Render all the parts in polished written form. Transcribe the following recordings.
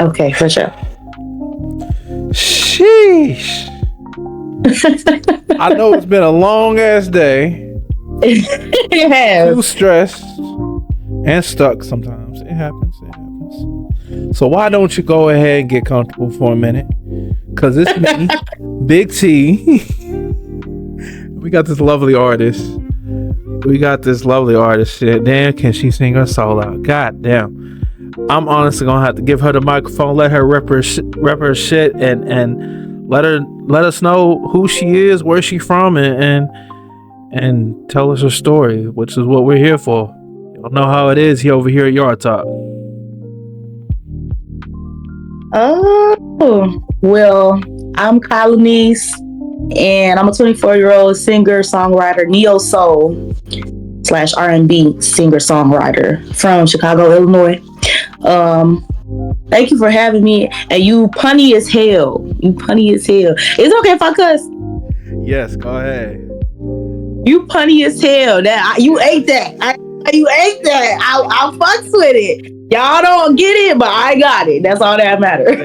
Okay, for sure. Sheesh. I know it's been a long ass day. It has. Too stressed and stuck sometimes. It happens. It happens. So why don't you go ahead and get comfortable for a minute? Cause it's me, Big T. We got this lovely artist. Shit, damn, can she sing her soul out? God damn. I'm honestly gonna have to give her the microphone, let her rep her shit, and let us know who she is, where she from, and tell us her story, which is what we're here for. You don't know how it is here over here at Yard Talk. Oh, well, I'm Laniese, and I'm a 24-year-old singer, songwriter, neo soul / R&B singer songwriter from Chicago, Illinois. Thank you for having me. And you punny as hell. It's okay if I cuss. Yes, go ahead. You punny as hell. You ate that. I fucks with it. Y'all don't get it, but I got it. That's all that matters.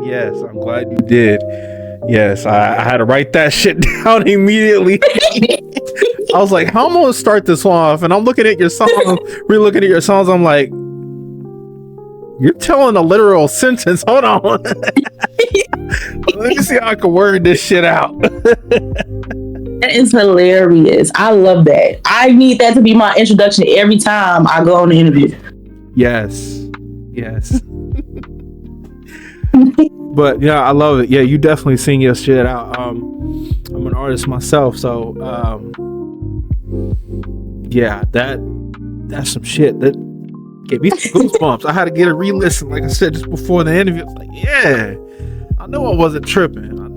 Yes, I'm glad you did. Yes, I had to write that shit down immediately. I was like, how am I gonna start this one off? And I'm looking at your song, re-looking at your songs. I'm like, you're telling a literal sentence. Hold on. Let me see how I can word this shit out. That is hilarious. I love that. I need that to be my introduction every time I go on the interview. Yes. But yeah, I love it. Yeah, you definitely sing your shit out. I'm an artist myself, so yeah, that's some shit that gave me some goosebumps. I had to get a re-listen, like I said just before the interview. I was like, yeah, I know I wasn't tripping. I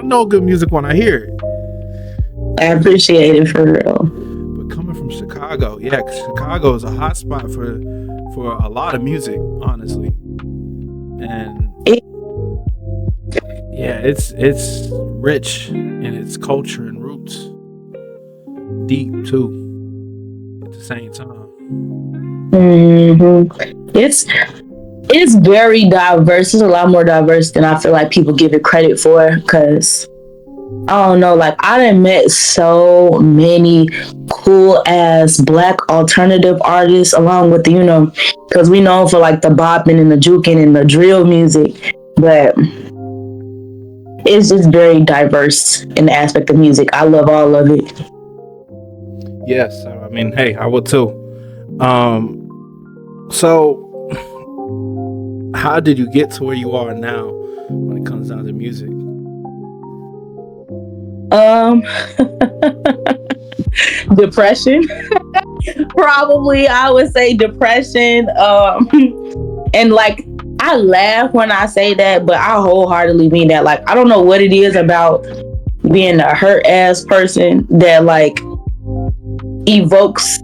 know good music when I hear it. I appreciate it, for real. But coming from Chicago, yeah, 'cause Chicago is a hot spot for a lot of music, honestly. And yeah, it's rich in its culture and roots, deep too, at the same time. Mm-hmm. It's very diverse. It's a lot more diverse than I feel like people give it credit for. Because I don't know, like I done met so many cool ass Black alternative artists, along with the, because we know for like the bopping and the juking and the drill music, but it's just very diverse in the aspect of music. I love all of it. Yes, I mean, hey, I would too. So how did you get to where you are now when it comes down to music? Depression. Probably I would say depression. And like I laugh when I say that, but I wholeheartedly mean that. Like I don't know what it is about being a hurt ass person that like evokes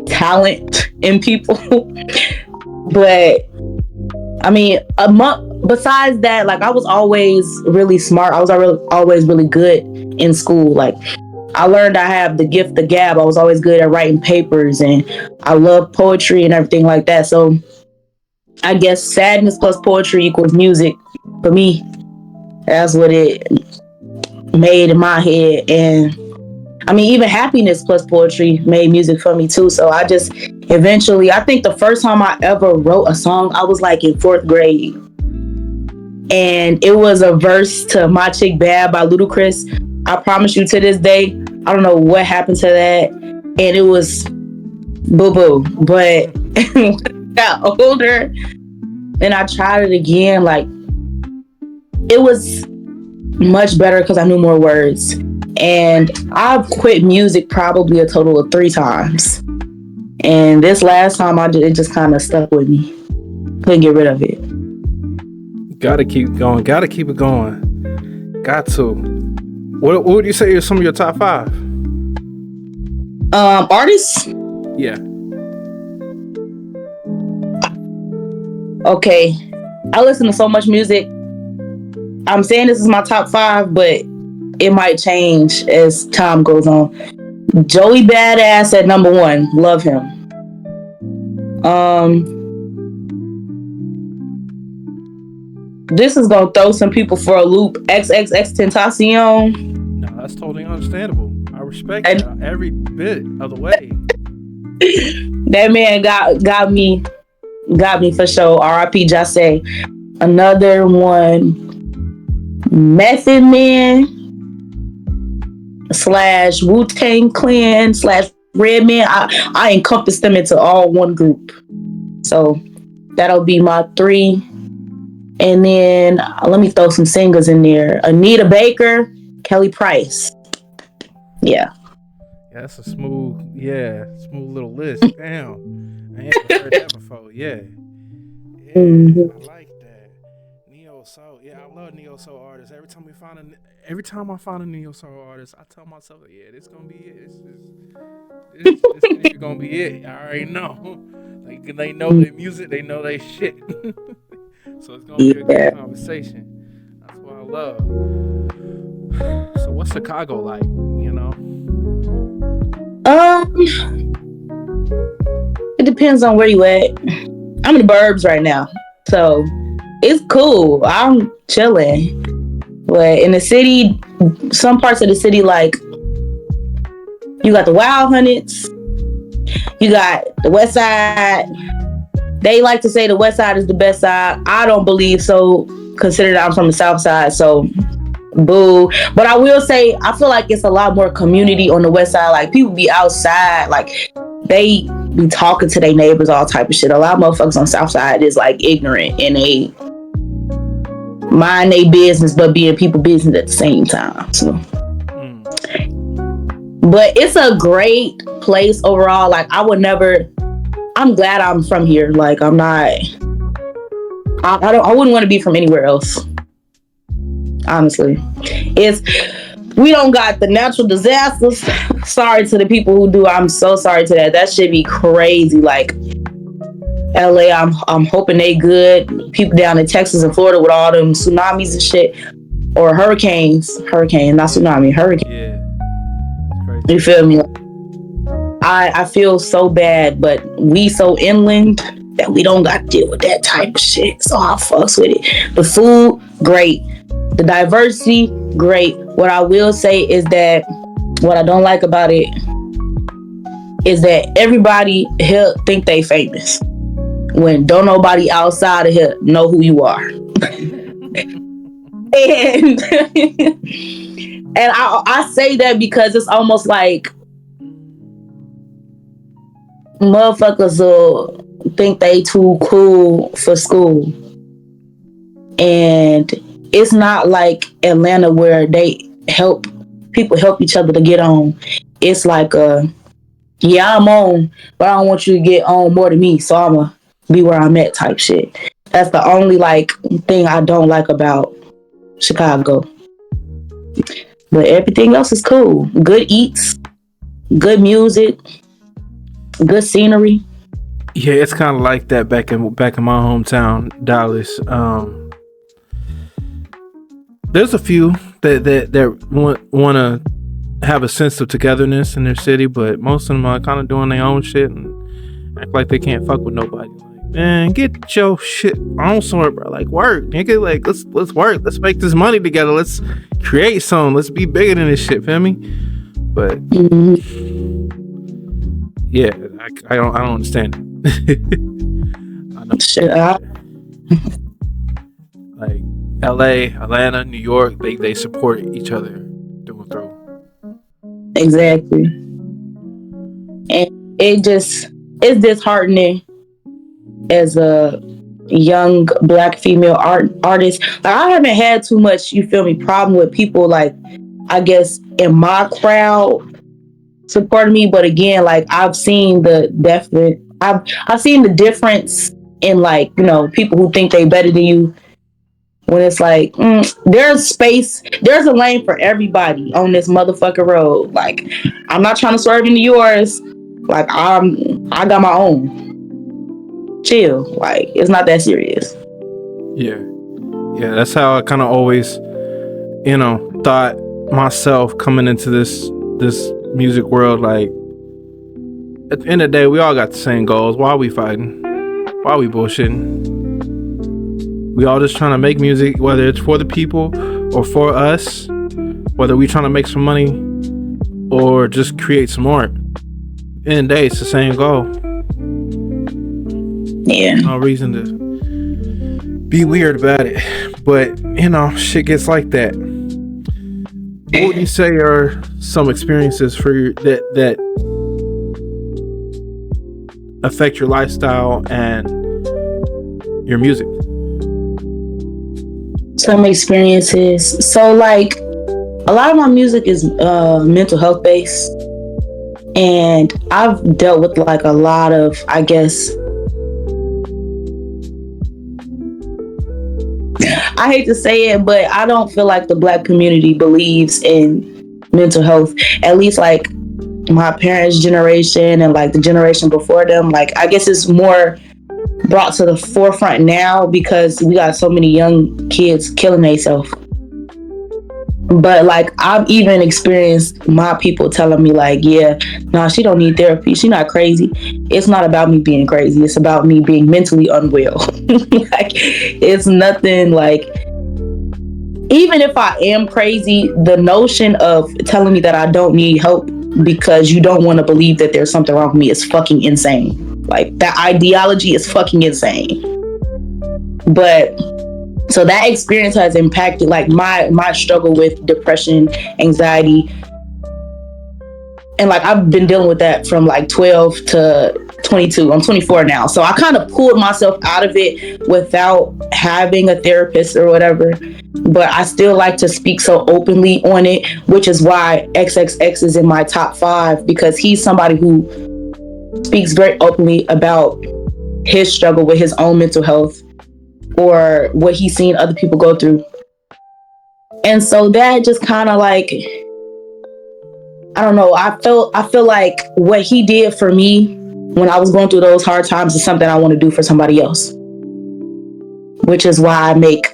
talent in people. But I mean, besides that, like I was always really smart. I was always really good in school. Like I learned I have the gift of gab. I was always good at writing papers, and I love poetry and everything like that. So I guess sadness plus poetry equals music for me. That's what it made in my head. And I mean, even happiness plus poetry made music for me too. So I just eventually, I think the first time I ever wrote a song, I was like in 4th grade. And it was a verse to My Chick Bad by Ludacris. I promise you, to this day, I don't know what happened to that. And it was boo-boo. But when I got older and I tried it again, like, it was much better because I knew more words. And I've quit music probably a total of 3 times. And this last time I did, it just kind of stuck with me. Couldn't get rid of it. Gotta keep going. Gotta keep it going. Got to. What would you say are some of your top 5? Artists? Yeah. Okay. I listen to so much music. I'm saying this is my top 5, but it might change as time goes on. Joey Badass at number 1. Love him. this is gonna throw some people for a loop. XXX Tentacion. No, that's totally understandable. I respect that every bit of the way. That man got me for sure. R.I.P. Jase. Another one, Method Man / Wu-Tang Clan / Redman. I encompass them into all one group. So that'll be my 3. And then let me throw some singers in there. Anita Baker, Kelly Price. Yeah. Yeah, that's a smooth little list. Damn. I ain't heard that before. Yeah. Yeah, I like that. Neo Soul. Yeah, I love Neo Soul artists. Every time I find a Neo Soul artist, I tell myself, yeah, this gonna be it. This is gonna be it. I already know. Like, they know their music, they know their shit. So it's gonna be a good conversation. That's what I love. So what's Chicago like, you know? It depends on where you at. I'm in the burbs right now, so it's cool. I'm chilling. But in the city, some parts of the city, like, you got the Wild Hunnets, you got the West Side. They like to say the West Side is the best side. I don't believe so, considering I'm from the South Side, so boo. But I will say, I feel like it's a lot more community on the West Side. Like, people be outside, like, they be talking to their neighbors, all type of shit. A lot of motherfuckers on the South Side is, like, ignorant, and they mind their business, but being people business at the same time. So. But it's a great place overall. Like, I'm glad I'm from here. Like, I wouldn't want to be from anywhere else. Honestly. We don't got the natural disasters. Sorry to the people who do. I'm so sorry to that. That should be crazy. Like, LA, I'm hoping they good. People down in Texas and Florida with all them tsunamis and shit. Or hurricanes. Hurricane, not tsunami. Hurricane. Yeah. It's crazy. You feel me? I feel so bad, but we so inland that we don't got to deal with that type of shit. So I fucks with it. The food, great. The diversity, great. What I will say is that what I don't like about it is that everybody here think they famous when don't nobody outside of here know who you are. and I say that because it's almost like motherfuckers will think they too cool for school. And it's not like Atlanta where people help each other to get on. It's like yeah, I'm on, but I don't want you to get on more than me, so I'ma be where I'm at type shit. That's the only like thing I don't like about Chicago. But everything else is cool. Good eats, good music, good scenery. Yeah, it's kind of like that back in my hometown, Dallas. There's a few that want to have a sense of togetherness in their city, but most of them are kind of doing their own shit and act like they can't fuck with nobody. Like, man, get your shit on somewhere, bro. Like, work, nigga. Like, let's work. Let's make this money together. Let's create something. Let's be bigger than this shit. Feel me? But yeah, I don't understand it. I know. Shit, like LA, Atlanta, New York, they support each other through and through. Exactly. And it's disheartening as a young black female artist. Like, I haven't had too much, you feel me, problem with people like, I guess, in my crowd supporting me. But again, like, I've seen the difference in, like, you know, people who think they better than you. When it's like, there's a lane for everybody on this motherfucking road. Like, I'm not trying to swerve into yours. Like, I got my own. Chill. Like, it's not that serious. Yeah, that's how I kind of always, you know, thought myself coming into this music world. Like, at the end of the day, we all got the same goals. Why are we fighting? Why are we bullshitting? We all just trying to make music, whether it's for the people or for us, whether we trying to make some money or just create some art. In the day, it's the same goal. Yeah. No reason to be weird about it. But, you know, shit gets like that. What would you say are some experiences for you that affect your lifestyle and your music? Some experiences. So like a lot of my music is mental health based, and I've dealt with like a lot of, I guess, I hate to say it, but I don't feel like the Black community believes in mental health. At least like my parents' generation and like the generation before them. Like I guess it's more brought to the forefront now because we got so many young kids killing themselves. But like I've even experienced my people telling me like, yeah, nah, she don't need therapy. She not crazy. It's not about me being crazy. It's about me being mentally unwell. Like it's nothing like, even if I am crazy, the notion of telling me that I don't need help because you don't want to believe that there's something wrong with me is fucking insane. Like that ideology is fucking insane. But so that experience has impacted like my struggle with depression, anxiety. And like I've been dealing with that from like 12 to 22. I'm 24 now. So I kind of pulled myself out of it without having a therapist or whatever. But I still like to speak so openly on it, which is why XXX is in my top 5, because he's somebody who speaks very openly about his struggle with his own mental health or what he's seen other people go through. And so that just kind of like, I don't know, I feel like what he did for me when I was going through those hard times is something I want to do for somebody else. Which is why I make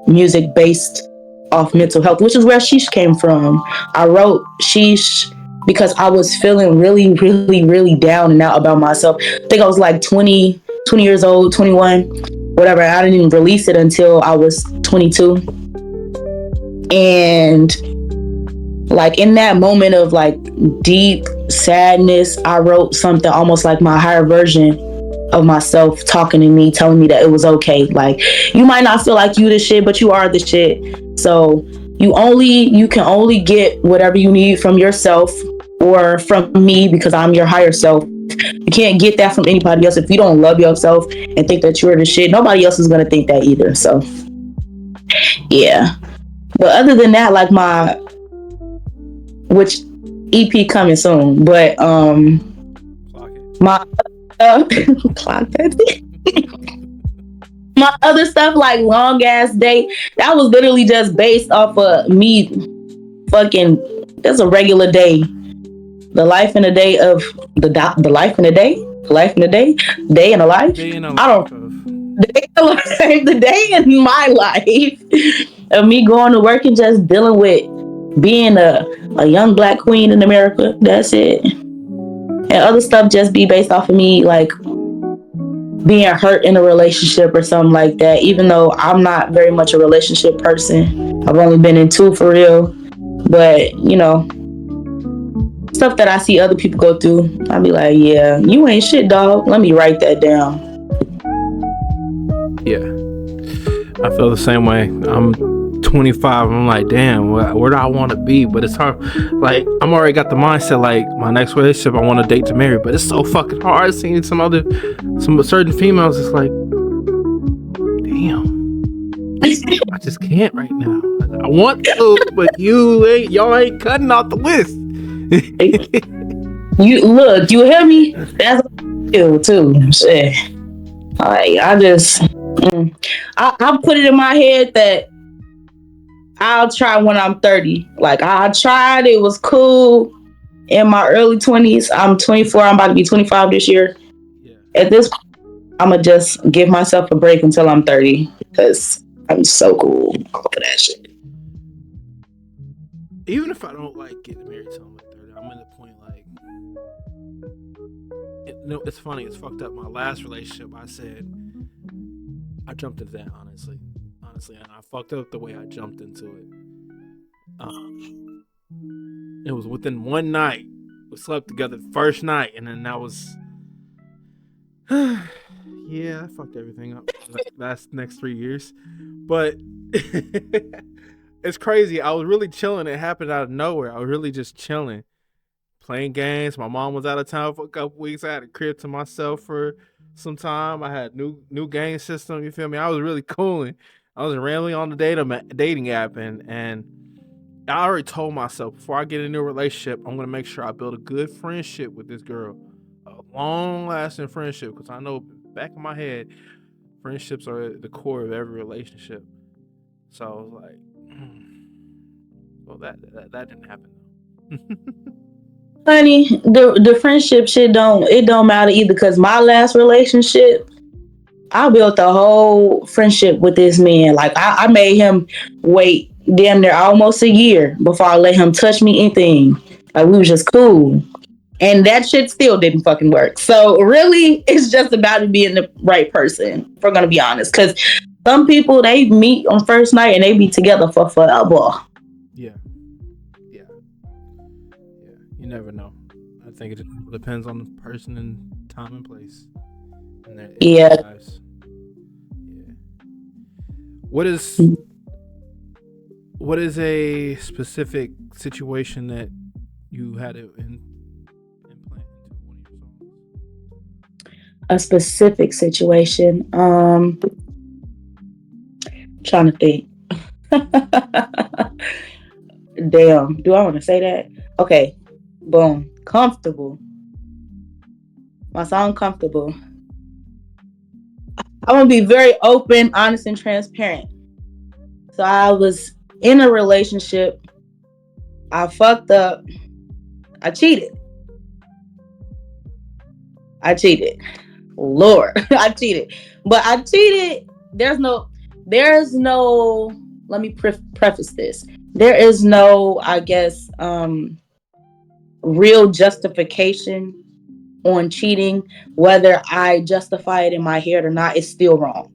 music based off mental health, which is where Sheesh came from. I wrote Sheesh because I was feeling really, really, really down and out about myself. I think I was like 20 years old, 21, whatever. I didn't even release it until I was 22. And like in that moment of like deep sadness, I wrote something almost like my higher version of myself talking to me, telling me that it was okay. Like you might not feel like you the shit, but you are the shit. So you can only get whatever you need from yourself or from me, because I'm your higher self. You can't get that from anybody else. If you don't love yourself and think that you're the shit, nobody else is gonna think that either. So yeah. But other than that, like which EP coming soon, but my clock that. My other stuff like Long Ass Day, that was literally just based off of me fucking, that's a regular day. The life in a day of the life in a day, the life in a day, day in a life. I don't. The day in my life of me going to work and just dealing with being a young Black queen in America. That's it. And other stuff just be based off of me like being hurt in a relationship or something like that. Even though I'm not very much a relationship person, I've only been in 2 for real. But you know, stuff that I see other people go through, I'll be like, yeah, you ain't shit, dog. Let me write that down. Yeah, I feel the same way. I'm 25. I'm like, damn, where do I want to be? But it's hard. Like, I'm already got the mindset. Like, my next relationship, I want to date to marry. But it's so fucking hard seeing some certain females. It's like, damn, I just can't right now. I want to, but y'all ain't cutting out the list. You look, you hear me? That's you too. Shit. Like, I put it in my head that I'll try when I'm 30. Like I tried, it was cool in my early 20s. I'm 24. I'm about to be 25 this year. Yeah. At this point, I'm gonna just give myself a break until I'm 30 because I'm so cool for that shit. Even if I don't like getting married till I'm like 30, I'm at the point like, it's funny. It's fucked up. My last relationship, I said I jumped into that honestly, and I fucked up the way I jumped into it. It was within one night. We slept together the first night, and then that was, yeah, I fucked everything up for the last next 3 years. But it's crazy. I was really chilling. It happened out of nowhere. I was really just chilling, playing games. My mom was out of town for a couple weeks. I had a crib to myself for some time. I had new game system. You feel me? I was really cooling. I was randomly on the dating app, and I already told myself before I get in a new relationship, I'm gonna make sure I build a good friendship with this girl, a long-lasting friendship, because I know back in my head, friendships are the core of every relationship. So I was like, well, that didn't happen. Honey, the friendship shit don't matter either, because my last relationship, I built a whole friendship with this man. Like I made him wait damn near almost a year before I let him touch me anything. Like we was just cool. And that shit still didn't fucking work. So really, it's just about being the right person, if we're gonna be honest. Cause some people, they meet on first night and they be together for forever. Yeah. You never know. I think it depends on the person and time and place. And their lives. Yeah. What is a specific situation that you had to implant into one of your songs? A specific situation. Trying to think. Damn. Do I want to say that? Okay. Boom. Comfortable. My song Comfortable. I want to be very open, honest, and transparent. So I was in a relationship. I fucked up. I cheated. Lord, I cheated. But I cheated. There's no, let me preface this. There is no, I guess, real justification on cheating. Whether I justify it in my head or not, it's still wrong.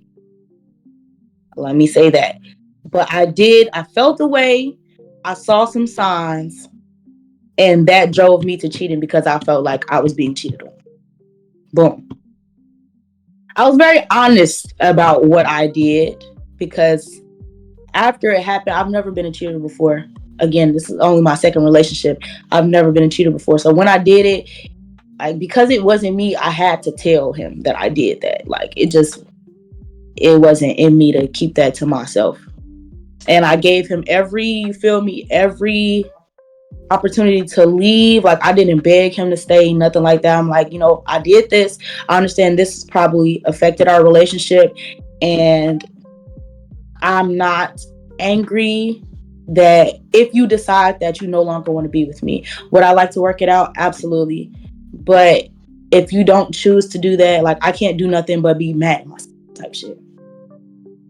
Let me say that. But I felt the way, I saw some signs, and that drove me to cheating because I felt like I was being cheated on. Boom. I was very honest about what I did, because after it happened, I've never been a cheater before. Again, this is only my second relationship. I've never been a cheater before. So when I did it, because it wasn't me, I had to tell him that I did that. Like it wasn't in me to keep that to myself. And I gave him every opportunity to leave. Like I didn't beg him to stay, nothing like that. I'm like, I did this. I understand this probably affected our relationship, and I'm not angry that if you decide that you no longer want to be with me. Would I like to work it out? Absolutely. But if you don't choose to do that, like I can't do nothing but be mad at myself type shit.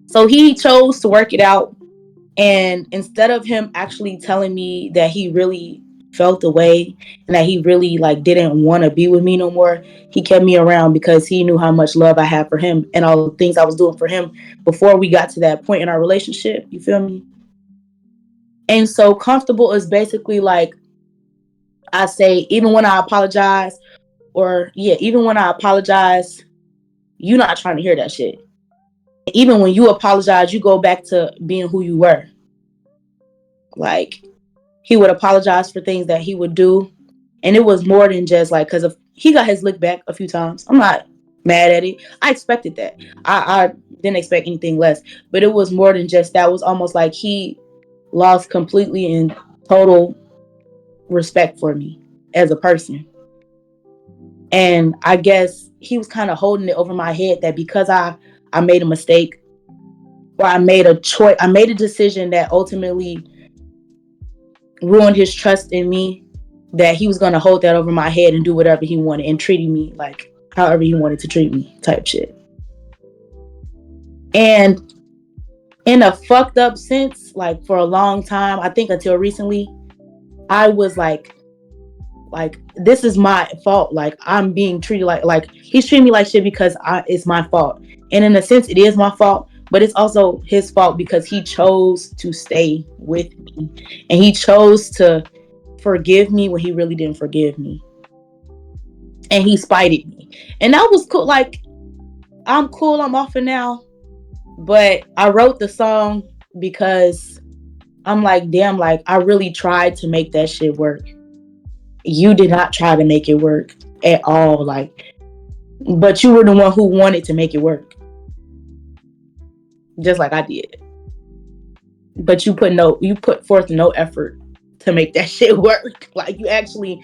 So he chose to work it out. And instead of him actually telling me that he really felt the way and that he really didn't want to be with me no more, he kept me around because he knew how much love I had for him and all the things I was doing for him before we got to that point in our relationship. You feel me? And so Comfortable is basically like, I say, even when I apologize, you're not trying to hear that shit. Even when you apologize, you go back to being who you were. Like, he would apologize for things that he would do. And it was more than just because he got his lick back a few times. I'm not mad at it. I expected that. I didn't expect anything less. But it was more than just that. It was almost like he lost completely and total respect for me as a person. And I guess he was kind of holding it over my head that because I made a mistake, or I made a decision that ultimately ruined his trust in me, that he was going to hold that over my head and do whatever he wanted and treating me like however he wanted to treat me type shit. And in a fucked up sense, for a long time, I think until recently, I was like this is my fault. I'm being treated like he's treating me like shit because it's my fault. And in a sense, it is my fault, but it's also his fault because he chose to stay with me. And he chose to forgive me when he really didn't forgive me. And he spited me. And that was cool. Like, I'm cool, I'm off it now. But I wrote the song because I'm like, damn, like, I really tried to make that shit work. You did not try to make it work at all. Like, but you were the one who wanted to make it work. Just like I did. But you put forth no effort to make that shit work. Like, you actually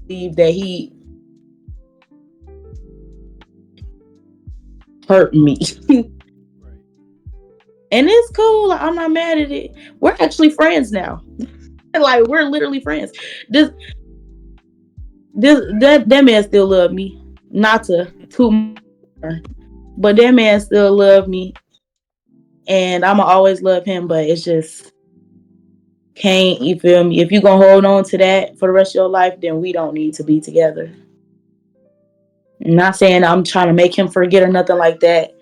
believe that he hurt me. And it's cool. Like, I'm not mad at it. We're actually friends now. Like, we're literally friends. That man still love me. Not to too, but that man still love me, and I'ma always love him. But it's just can't, you feel me? If you gonna hold on to that for the rest of your life, then we don't need to be together. I'm not saying I'm trying to make him forget or nothing like that,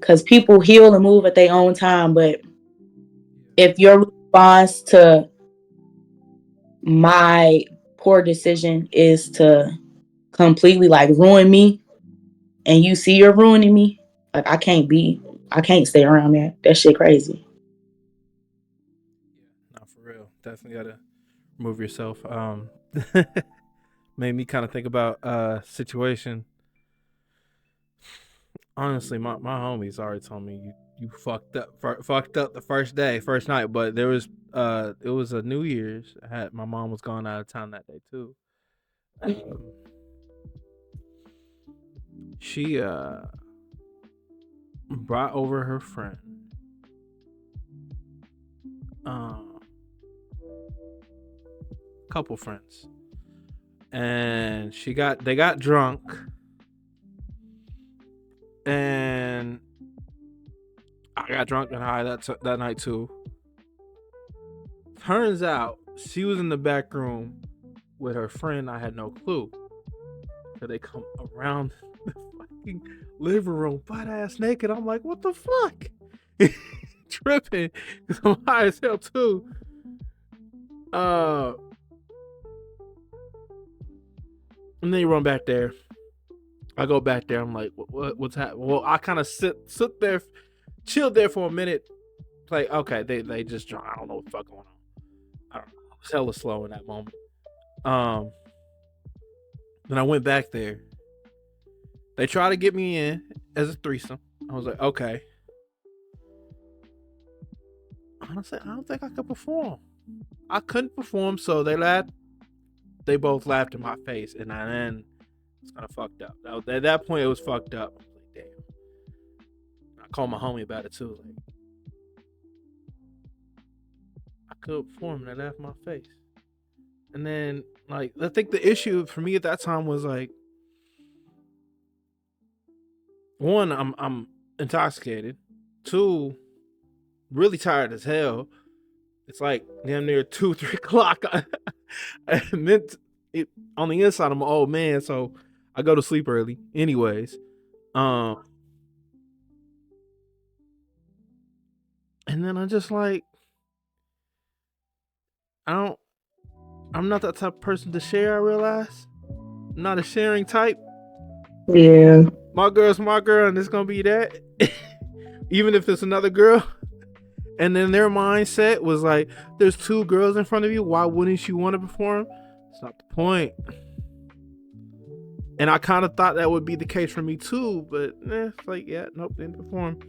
because people heal and move at their own time. But if your response to my poor decision is to completely like ruin me, and you see you're ruining me, like, I can't stay around that. That shit crazy. Not for real. Definitely gotta remove yourself. Made me kind of think about situation. Honestly, my homies already told me you fucked up the first night, but there was it was a New Year's. My mom was gone out of town that day too. She brought over her friend. Couple friends. And they got drunk. And I got drunk and high that night too. Turns out she was in the back room with her friend. I had no clue. So they come around the fucking living room, butt ass naked. I'm like, what the fuck? Tripping, because I'm high as hell too. And then you run back there. I go back there. I'm like, what's happening? Well, I kind of sit there, chilled there for a minute. Like, okay, they just drunk. I don't know what the fuck going on. I don't know. I was hella slow in that moment. Then I went back there. They tried to get me in as a threesome. I was like, okay. Honestly, I don't think I could perform. I couldn't perform, so they laughed. They both laughed in my face, and then it's kind of fucked up. At that point, it was fucked up. I was like, damn. I called my homie about it too. Like, I could perform, and they laughed in my face. And then, like, I think the issue for me at that time was like, one, I'm intoxicated. Two, really tired as hell. It's like damn near 2-3 o'clock. I meant it on the inside. I'm an old man, so I go to sleep early, anyways. And then I'm just like, I'm not that type of person to share. I realize I'm not a sharing type. Yeah. My girl's my girl, and it's gonna be that. Even if it's another girl. And then their mindset was like, there's two girls in front of you. Why wouldn't you want to perform? It's not the point. And I kind of thought that would be the case for me too. But it's like, yeah, nope, didn't perform.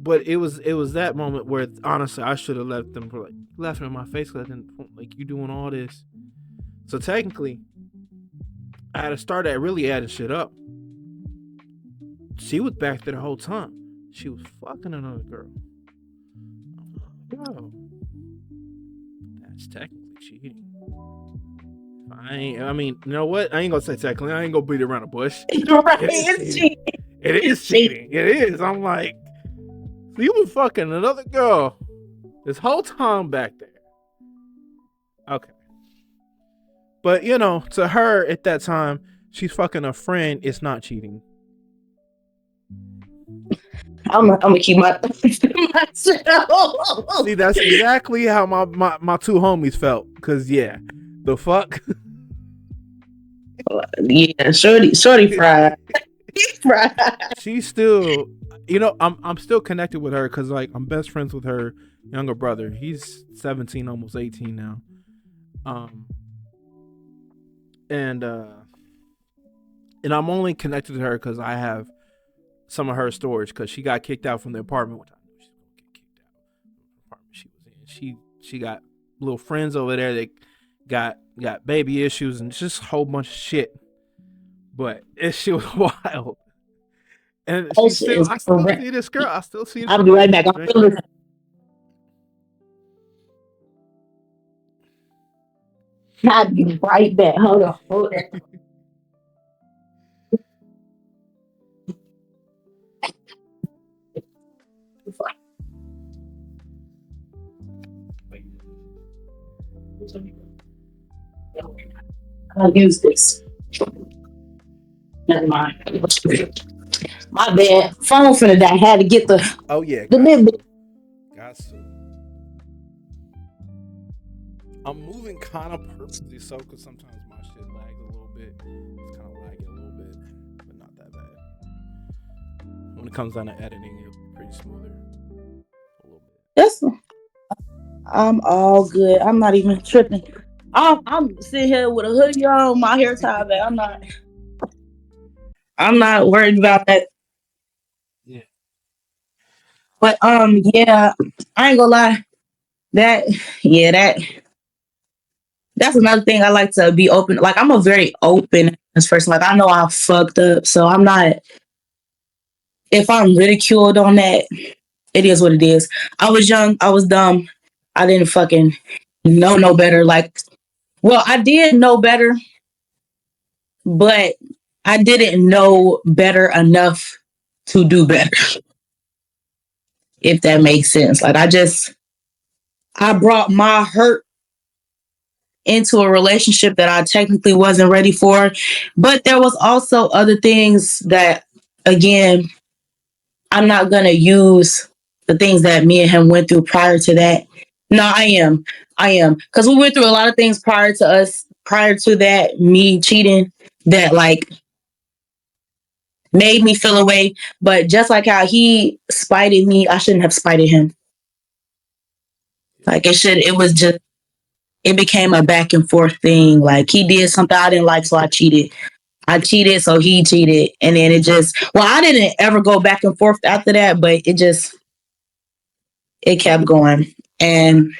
But it was that moment where, honestly, I should have left them for, like, laughing in my face because I didn't, like, you doing all this. So technically, I had to start at really adding shit up. She was back there the whole time. She was fucking another girl. Yo, that's technically cheating. I mean, you know what? I ain't gonna say technically. I ain't gonna beat around the bush. Right, it's cheating. It is cheating. It is. I'm like, so you been fucking another girl this whole time back there. Okay. But, you know, to her at that time, she's fucking a friend, it's not cheating. I'm gonna keep my myself. See, that's exactly how my two homies felt. Cause yeah, the fuck. Yeah, shorty fried. Fried. She's still, you know, I'm still connected with her because like I'm best friends with her younger brother. He's 17, almost 18 now. And I'm only connected to her because I have some of her storage because she got kicked out from the apartment, which I knew she was gonna get kicked out from the apartment she was in. She got little friends over there that got baby issues and just a whole bunch of shit. But she was wild. And I still see this girl. I still see her. I'll be right back. I'll be right back. Hold on. I'll use this. Never mind. My bad. Phone finna die. I had to get the. Oh yeah. The bit. Got to. I'm moving kind of purposely so because sometimes my shit lags a little bit. It's kind of lagging a little bit, but not that bad. When it comes down to editing, it'll be pretty smoother. A little bit. Yes. I'm all good. I'm not even tripping. I'm sitting here with a hoodie on, my hair tied back. I'm not worried about that. Yeah. But yeah, I ain't gonna lie. That's another thing I like to be open. Like I'm a very open person. Like I know I fucked up, so I'm not. If I'm ridiculed on that, it is what it is. I was young. I was dumb. I didn't fucking know no better. Like, well, I did know better, but I didn't know better enough to do better. If that makes sense. Like I brought my hurt into a relationship that I technically wasn't ready for. But there was also other things that, again, I'm not going to use the things that me and him went through prior to that. No, I am. Because we went through a lot of things prior to that, me cheating, that like made me feel away. But just like how he spited me, I shouldn't have spited him. Like it became a back and forth thing. Like he did something I didn't like, so I cheated. I cheated, so he cheated. And then I didn't ever go back and forth after that, but it kept going. And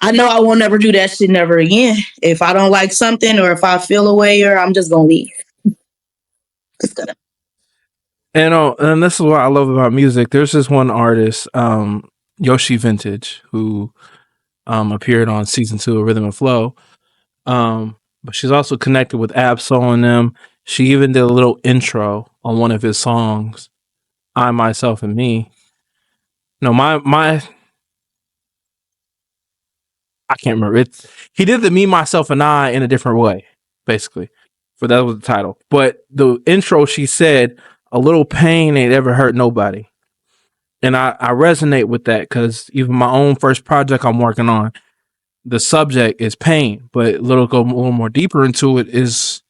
I know I will never do that shit never again. If I don't like something or if I feel a way, or I'm just going to leave. And this is what I love about music. There's this one artist, Yoshi Vintage, who appeared on season 2 of Rhythm and Flow. But she's also connected with Absol and them. She even did a little intro on one of his songs, I, Myself, and Me. No, my I can't remember. He did the Me, Myself, and I in a different way, basically. For that was the title. But the intro, she said, "A little pain ain't ever hurt nobody." And I resonate with that because even my own first project I'm working on, the subject is go a little more deeper into it is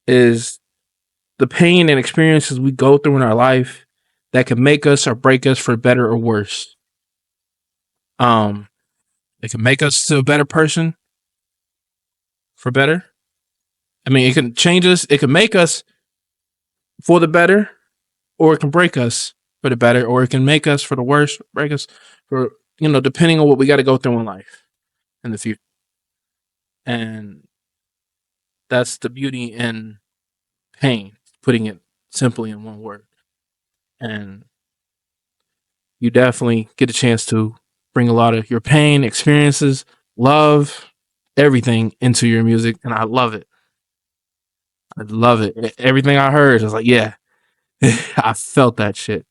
the pain and experiences we go through in our life that can make us or break us for better or worse. It can make us to a better person for better. I mean, it can change us. It can make us for the better, or it can break us for the better, or it can make us for the worse, break us for, depending on what we got to go through in life in the future. And that's the beauty in pain, putting it simply in one word. And you definitely get a chance to bring a lot of your pain, experiences, love, everything into your music. And I love it. I love it. Everything I heard, I was like, yeah, I felt that shit.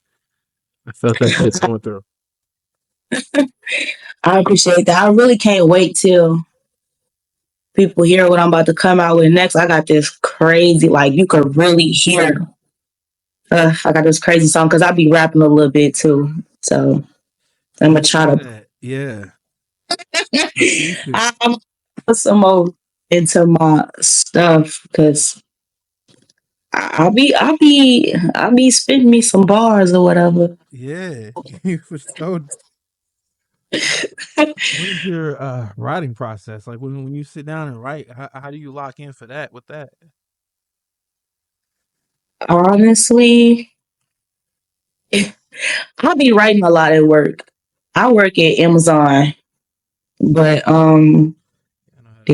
I felt that shit going through. I appreciate that. I really can't wait till people hear what I'm about to come out with next, I got this crazy, like you could really hear. I got this crazy song because I be rapping a little bit too. So I'm gonna try to. Yeah. I'm put some more into my stuff because I'll be spitting me some bars or whatever. Yeah. So what is your writing process? Like when you sit down and write, how do you lock in for that with that? Honestly, I'll be writing a lot at work. I work at Amazon, but I know how that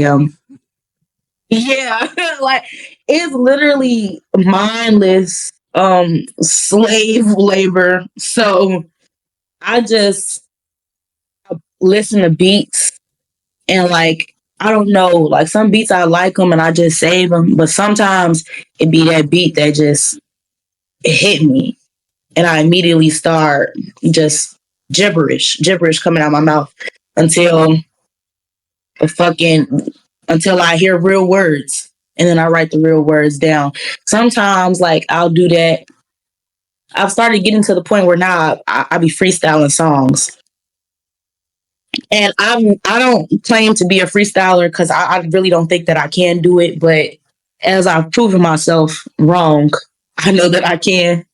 yeah, is. yeah, like it's literally mindless slave labor. So I just listen to beats and like I don't know, like some beats I like them and I just save them, but sometimes it be that beat that just it hit me and I immediately start just gibberish coming out my mouth until fucking until I hear real words and then I write the real words down. Sometimes like I'll do that. I've started getting to the point where now I be freestyling songs. And I don't claim to be a freestyler because I really don't think that I can do it. But as I've proven myself wrong, I know that I can.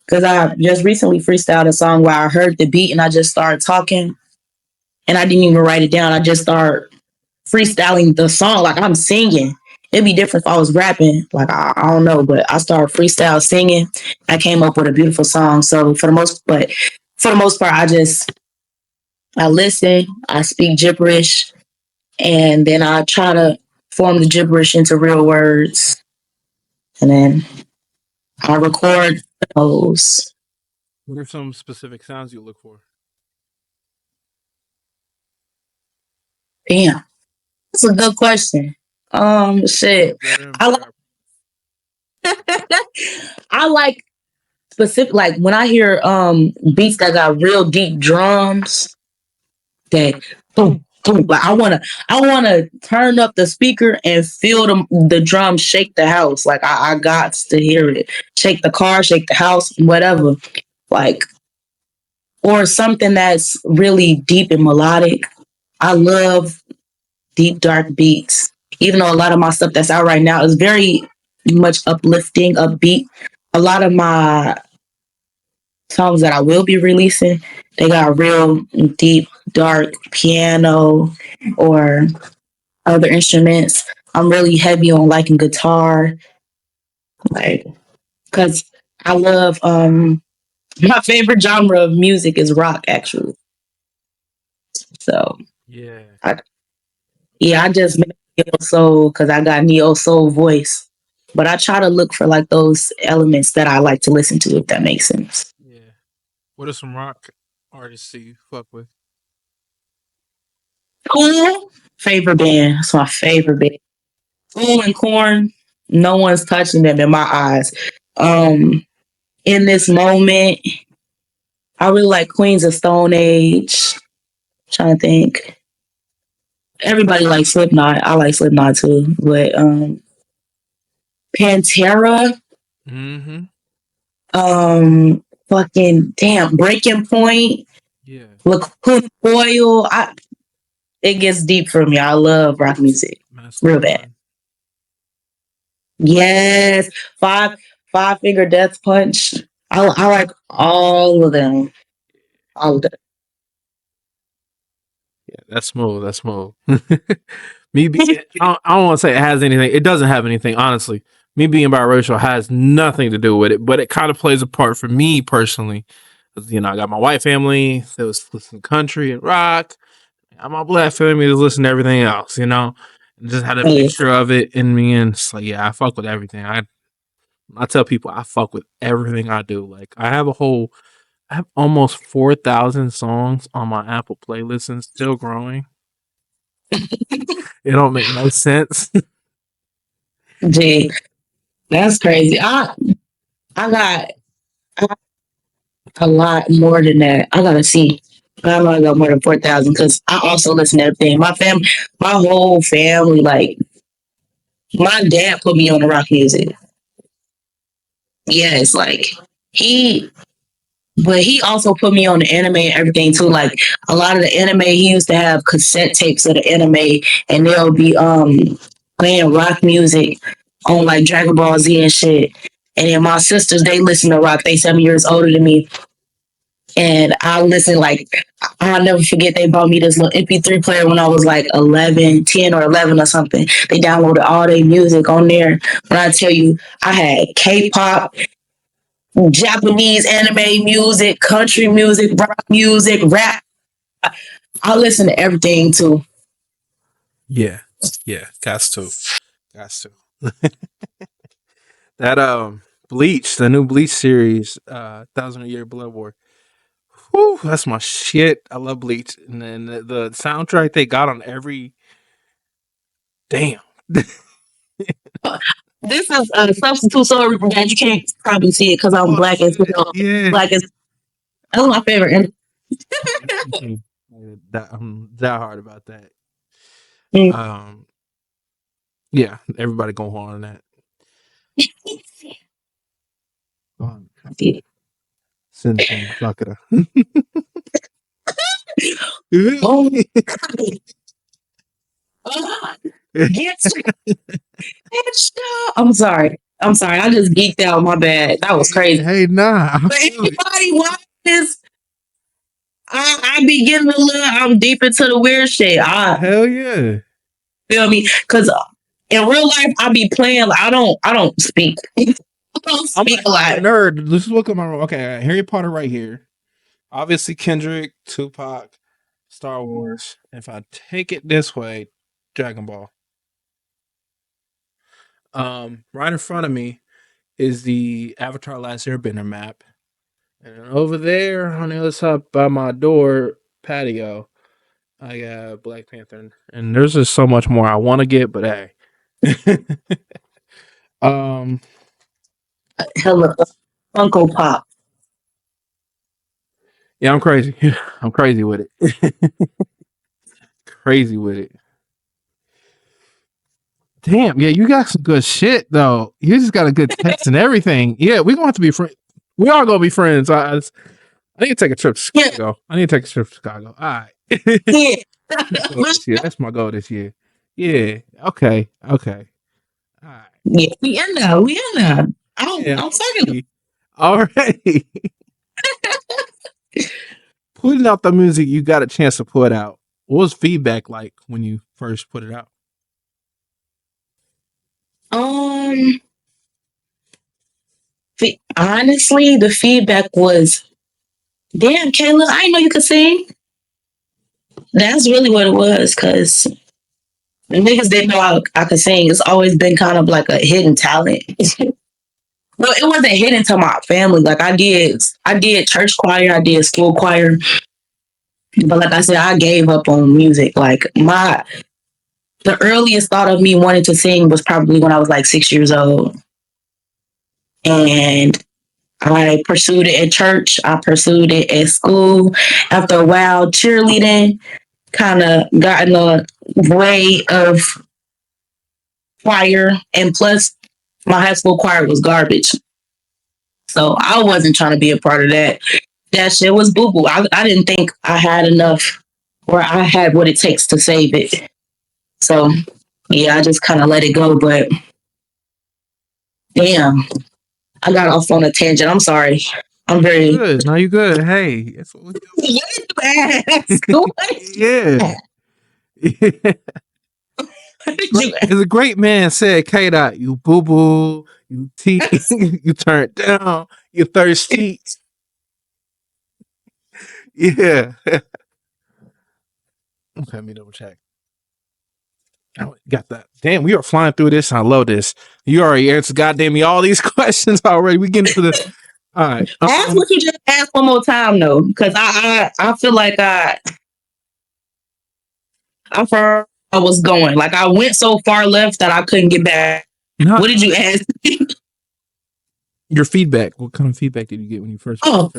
Because I just recently freestyled a song where I heard the beat and I just started talking and I didn't even write it down. I just started freestyling the song like I'm singing. It'd be different if I was rapping. Like I don't know, but I started freestyle singing. I came up with a beautiful song. So for the most part, I listen, I speak gibberish, and then I try to form the gibberish into real words, and then I record those. What are some specific sounds you look for? Damn, that's a good question. Shit, Better and I better. I like specific like when I hear beats that got real deep drums that boom boom like I wanna turn up the speaker and feel the drums shake the house like I got to hear it shake the car shake the house whatever like or something that's really deep and melodic. I love deep dark beats even though a lot of my stuff that's out right now is very much uplifting upbeat. A lot of my songs that I will be releasing, they got real deep, dark piano or other instruments. I'm really heavy on liking guitar, like because I love my favorite genre of music is rock actually. So Yeah. I, yeah, I just make neo soul because I got neo soul voice. But I try to look for like those elements that I like to listen to, if that makes sense. Yeah. What are some rock artists that you fuck with? Cool. Favorite band. That's my favorite band. Cool and Corn. No one's touching them in my eyes. Um, in this moment, I really like Queens of Stone Age. Trying to think. Everybody likes Slipknot. I like Slipknot too. But Pantera, Mm-hmm. fucking damn, Breaking Point, Yeah. Lacuna Coil. It gets deep for me. I love rock music. Real bad. Mastodon. Yes. Five Finger Death Punch. I like all of them. All of them. Yeah, that's smooth. That's smooth. I don't want to say it has anything. It doesn't have anything, honestly. Me being biracial has nothing to do with it, but it kind of plays a part for me personally. 'Cause, I got my white family that was listening to country and rock. I got my black family that's listening to everything else, and just had a Yeah. mixture of it in me. And it's like, yeah, I fuck with everything. I tell people I fuck with everything I do. Like I have almost 4,000 songs on my Apple playlist and still growing. It don't make no sense. Gee, that's crazy. I got a lot more than that. I gotta see. I'm gonna go more than 4,000 because I also listen to everything. My whole family, like my dad put me on the rock music. Yes, like he, but he also put me on the anime and everything too. Like a lot of the anime, he used to have cassette tapes of the anime, and they'll be playing rock music on like Dragon Ball Z and shit. And then my sisters, they listen to rock. They 7 years older than me, and I listen like I'll never forget. They bought me this little MP3 player when I was like 11, 10 or 11 or something. They downloaded all their music on there. When I tell you, I had K-pop, Japanese anime music, country music, rock music, rap. I listen to everything too. Yeah, got to. That Bleach, the new Bleach series, 1,000 Year Blood War. Whew, that's my shit. I love Bleach, and then the soundtrack they got on every. Damn. This is a substitute sorry that you can't probably see it because I'm black as hell. Yeah. Black as that's my favorite. I'm that hard about that. Mm. Yeah, everybody go on that. Sensei Sakura. Oh. I'm sorry. I'm sorry. I just geeked out. My bad. That was crazy. Hey, nah. But anybody watch this? I be getting a little. I'm deep into the weird shit. Hell yeah. Feel me? Because in real life, I be playing. Like, I don't speak. I don't speak a lot. Nerd. Let's look at my room. Okay, Harry Potter right here. Obviously, Kendrick, Tupac, Star Wars. If I take it this way, Dragon Ball. Right in front of me is the Avatar Last Airbender map. And over there on the other side by my door patio, I got Black Panther. And there's just so much more I want to get, but hey. Hella Funko Pop. Yeah, I'm crazy. I'm crazy with it. Crazy with it. Damn, yeah, you got some good shit though. You just got a good text and everything. Yeah, we're gonna have to be friends. We are gonna be friends. I need to take a trip to Chicago. All right. Yeah. That's my goal this year. Yeah. Okay. All right. Yeah, we in there. I'm fucking. All right. Putting out the music you got a chance to put out. What was feedback like when you first put it out? Honestly, the feedback was, "Damn, Kayla, I didn't know you could sing." That's really what it was, because the niggas didn't know I could sing. It's always been kind of like a hidden talent. No, it wasn't hidden to my family. Like I did church choir, I did school choir, but like I said, I gave up on music. Like the earliest thought of me wanting to sing was probably when I was like 6 years old, and I pursued it at church. I pursued it at school. After a while, cheerleading kind of got in the way of choir, and plus, my high school choir was garbage. So I wasn't trying to be a part of that. That shit was boo boo. I didn't think I had enough, or I had what it takes to save it. So yeah, I just kind of let it go. But damn, I got off on a tangent. I'm sorry. I'm very good. No, you good. Hey, that's what yeah. As a great man said, K Dot, you boo boo, you you turn down, you thirsty. Yeah. Okay, let me double check. Oh, got that. Damn, we are flying through this. I love this. You already answered goddamn me all these questions already. We getting to the all right. Ask what you just asked one more time though, because I feel like I was going. Like I went so far left that I couldn't get back. No. What did you ask? Your feedback. What kind of feedback did you get when you first? Oh,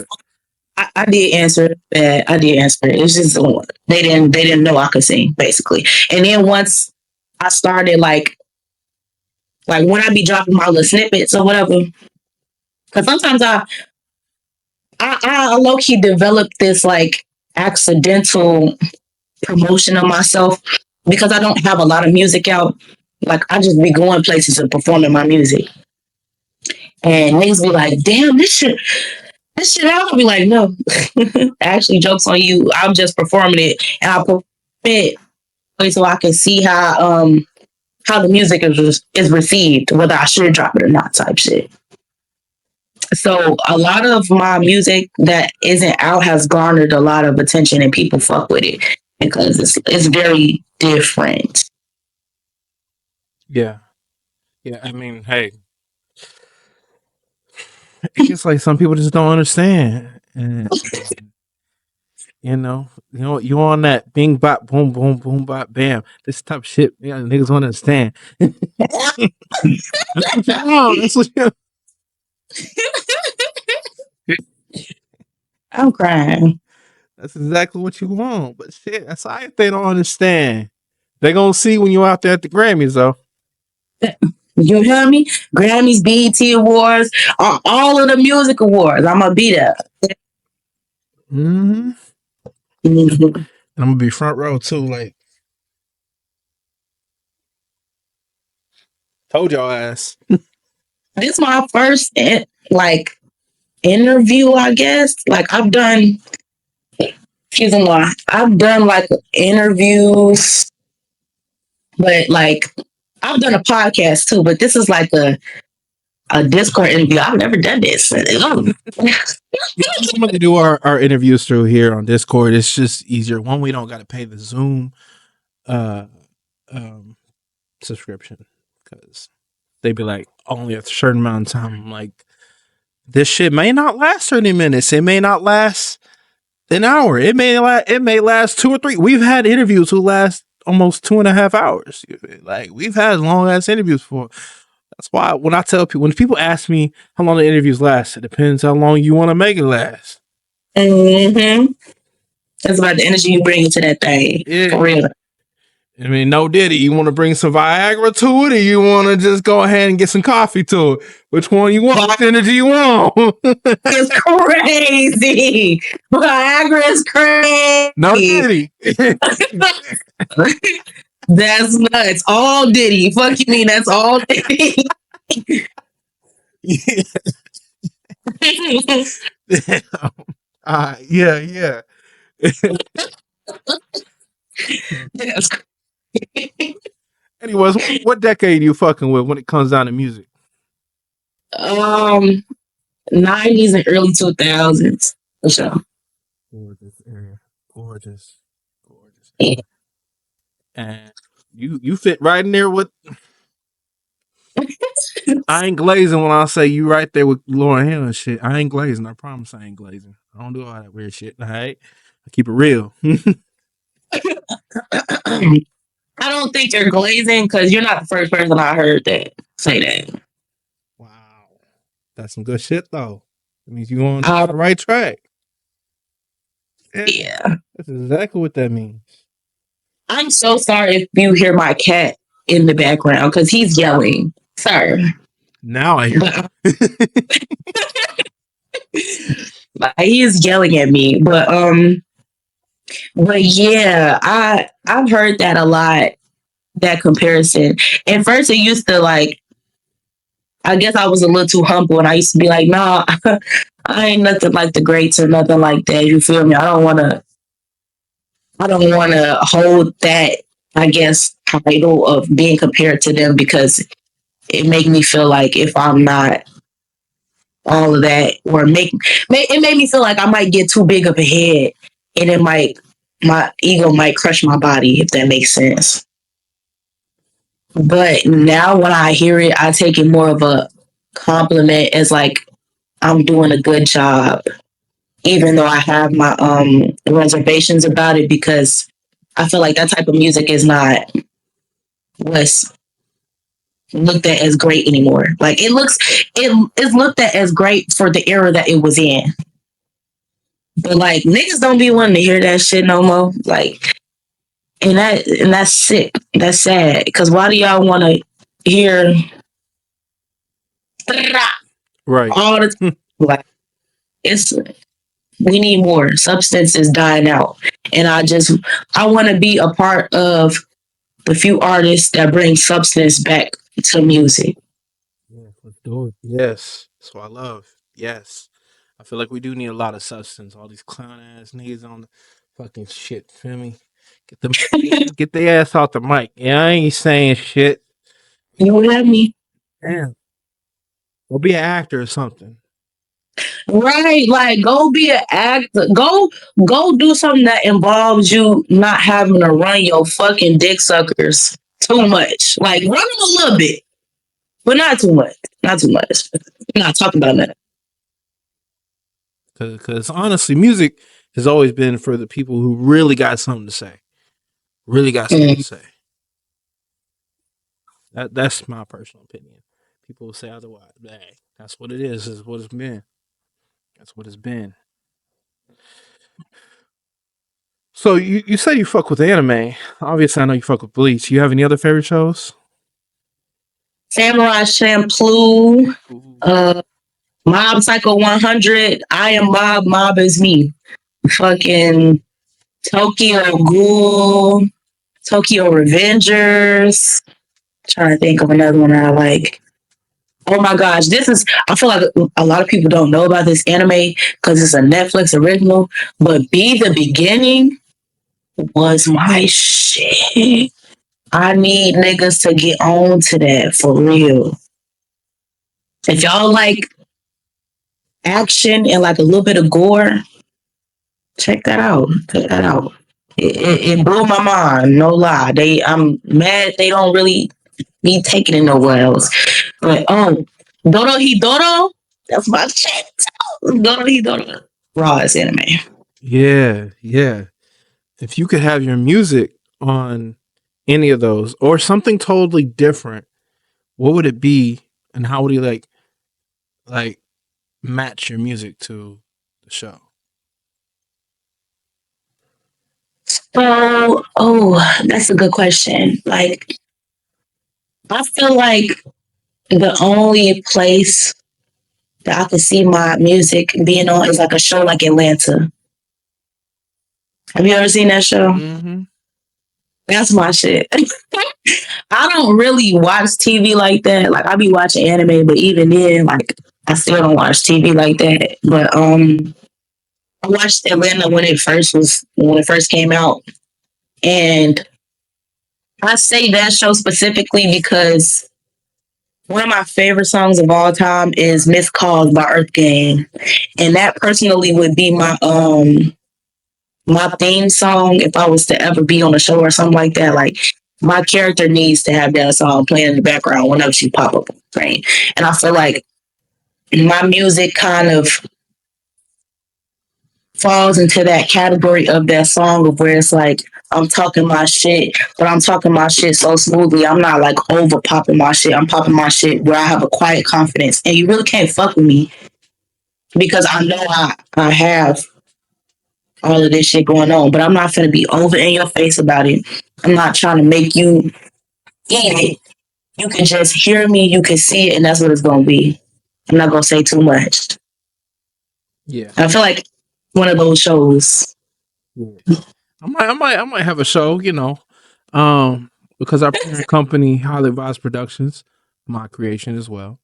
I did answer that. I did answer it. It's just they didn't know I could sing, basically. And then once I started like when I be dropping my little snippets or whatever, because sometimes I low key developed this like accidental promotion of myself because I don't have a lot of music out. Like I just be going places and performing my music, and niggas be like, "Damn, this shit out." I'll be like, "No, actually, jokes on you. I'm just performing it, and I'll put it so I can see how the music is received, whether I should drop it or not, type shit." So a lot of my music that isn't out has garnered a lot of attention, and people fuck with it because it's very different. Yeah. Yeah. I mean, hey, it's like some people just don't understand. And you on that bing bop boom boom boom bop bam. This type of shit, yeah, niggas don't understand. That's what I'm crying. that's exactly what you want. But shit, that's all right if they don't understand. They gonna see when you out there at the Grammys though. You hear me? Grammys, BET Awards, all of the music awards. I'm gonna be there. Mm-hmm. Mm-hmm. And I'm gonna be front row too. Like, told y'all ass. This is my first like interview, I guess. Like I've done, excuse me, I've done like interviews, but like I've done a podcast too. But this is like a Discord interview. I've never done this. We normally do our interviews through here on Discord. It's just easier. One, we don't got to pay the Zoom uh subscription because they be like only a certain amount of time. I'm like, this shit may not last 30 minutes. It may not last an hour. It may last 2 or 3. We've had interviews who last almost 2.5 hours. Like we've had long ass interviews for. That's why when I tell people, when people ask me how long the interviews last, it depends how long you want to make it last. Mm-hmm. That's about the energy you bring into that thing. Yeah. For real. I mean, no Diddy, you want to bring some Viagra to it, or you want to just go ahead and get some coffee to it? Which one you want? What energy you want? It's crazy. Viagra is crazy. No Diddy. That's nuts. All Diddy. Fuck you mean that's all Diddy? Yeah. That's Anyways, what decade are you fucking with when it comes down to music? 90s and early 2000s for sure. Gorgeous area. Gorgeous. Yeah. And you fit right in there with. I ain't glazing when I say you right there with Lauryn Hill and shit. I ain't glazing. I promise I ain't glazing. I don't do all that weird shit. All right, I keep it real. I don't think you're glazing because you're not the first person I heard that say that. Wow, that's some good shit though. It means you on the right track. Yeah, that's exactly what that means. I'm so sorry if you hear my cat in the background because he's yelling. Sorry. Now I hear. He is yelling at me, but yeah, I've heard that a lot. That comparison. At first, it used to like. I guess I was a little too humble, and I used to be like, "Nah, I ain't nothing like the greats or nothing like that." You feel me? I don't want to hold that, I guess, title of being compared to them because it make me feel like if I'm not all of that, or it made me feel like I might get too big of a head, and my ego might crush my body, if that makes sense. But now when I hear it, I take it more of a compliment as like I'm doing a good job, even though I have my reservations about it because I feel like that type of music is not what's looked at as great anymore. Like it is looked at as great for the era that it was in. But like niggas don't be wanting to hear that shit no more. Like, and that's sick. That's sad. Because why do y'all want to hear Right. all the time? Like it's we need more. Substance is dying out, and I want to be a part of the few artists that bring substance back to music. Yeah, let's do it. Yes. That's what I love. Yes. I feel like we do need a lot of substance. All these clown ass niggas on the fucking shit. Feel me? Get them get their ass off the mic. Yeah, I ain't saying shit. You know what I mean? Damn. Or be an actor or something. Right, like go be an actor. Go do something that involves you not having to run your fucking dick suckers too much. Like run them a little bit, but not too much. Not too much. I'm not talking about that. Because honestly, music has always been for the people who really got something to say. Really got something to say. That's my personal opinion. People will say otherwise. Hey, that's what it is what it's been. That's what it's been. So you say you fuck with anime. Obviously I know you fuck with Bleach. You have any other favorite shows? Samurai Champloo, Mob Psycho 100, I Am Mob, Mob is me. Fucking Tokyo Ghoul, Tokyo Revengers. Trying to think of another one I like. Oh my gosh, I feel like a lot of people don't know about this anime because it's a Netflix original, but Be the Beginning was my shit. I need niggas to get on to that for real. If y'all like action and like a little bit of gore, check that out. Check that out. It blew my mind, no lie. I'm mad they don't really be taking it nowhere else. But Doro Hidoro, that's my shit. Doro Hidoro. Raw is anime. Yeah, yeah. If you could have your music on any of those or something totally different, what would it be and how would you like match your music to the show? So, that's a good question. Like, I feel like the only place that I could see my music being on is like a show like Atlanta. Have you ever seen that show? Mm-hmm. That's my shit. I don't really watch TV like that. Like I be watching anime, but even then, like I still don't watch TV like that. But I watched Atlanta when it first came out, and I say that show specifically because one of my favorite songs of all time is "Missed Calls" by Earth Gang, and that personally would be my theme song if I was to ever be on a show or something like that. Like my character needs to have that song playing in the background whenever she pop up on the screen. And I feel like my music kind of falls into that category of that song of where it's like I'm talking my shit, but I'm talking my shit so smoothly. I'm not like over popping my shit. I'm popping my shit where I have a quiet confidence. And you really can't fuck with me because I know I have all of this shit going on, but I'm not gonna be over in your face about it. I'm not trying to make you eat it. You can just hear me, you can see it, and that's what it's gonna be. I'm not gonna say too much. Yeah. I feel like one of those shows. Yeah. I might have a show, because our parent company, Holly Vibes Productions, my creation as well.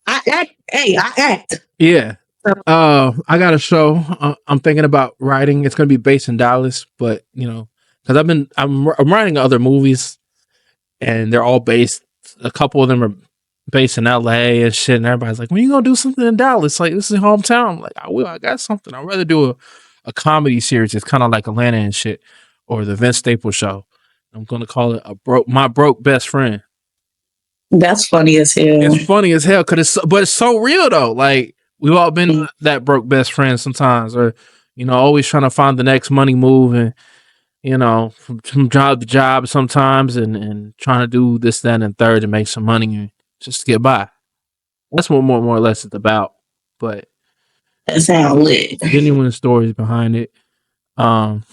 I act. Hey, I act. Yeah. I got a show. I'm thinking about writing. It's gonna be based in Dallas, but because I'm writing other movies, and they're all based. A couple of them are based in LA and shit, and everybody's like, "When you gonna do something in Dallas? Like this is hometown." I'm like, I will. I got something. I'd rather do a comedy series. It's kind of like Atlanta and shit, or the Vince Staples show. I'm gonna call it my broke best friend. That's funny as hell. It's funny as hell but it's so real though. Like we've all been that broke best friend sometimes, or always trying to find the next money move, and from job to job sometimes, and trying to do this, that, and third to make some money and just to get by. That's what more or less it's about. But That sound lit. Genuine stories behind it. One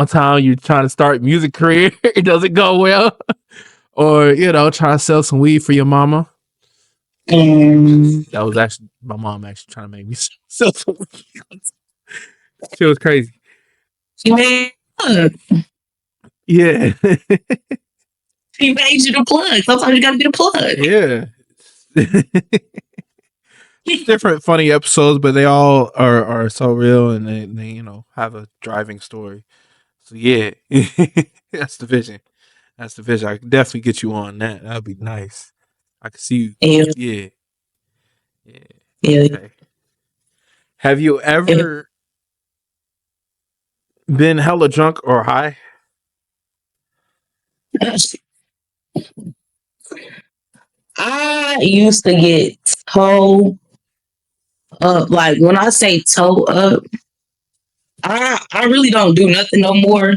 time you're trying to start music career, it doesn't go well, or trying to sell some weed for your mama. That was actually my mom actually trying to make me sell some weed. She was crazy. She made Yeah. She made you the plug. Sometimes you gotta be the plug. Yeah. Different funny episodes, but they all are so real, and they have a driving story. So yeah, that's the vision. That's the vision. I can definitely get you on that. That'd be nice. I can see you. Yeah. Yeah. Okay. Have you ever been hella drunk or high? I used to get toe up. Like when I say toe up, I really don't do nothing no more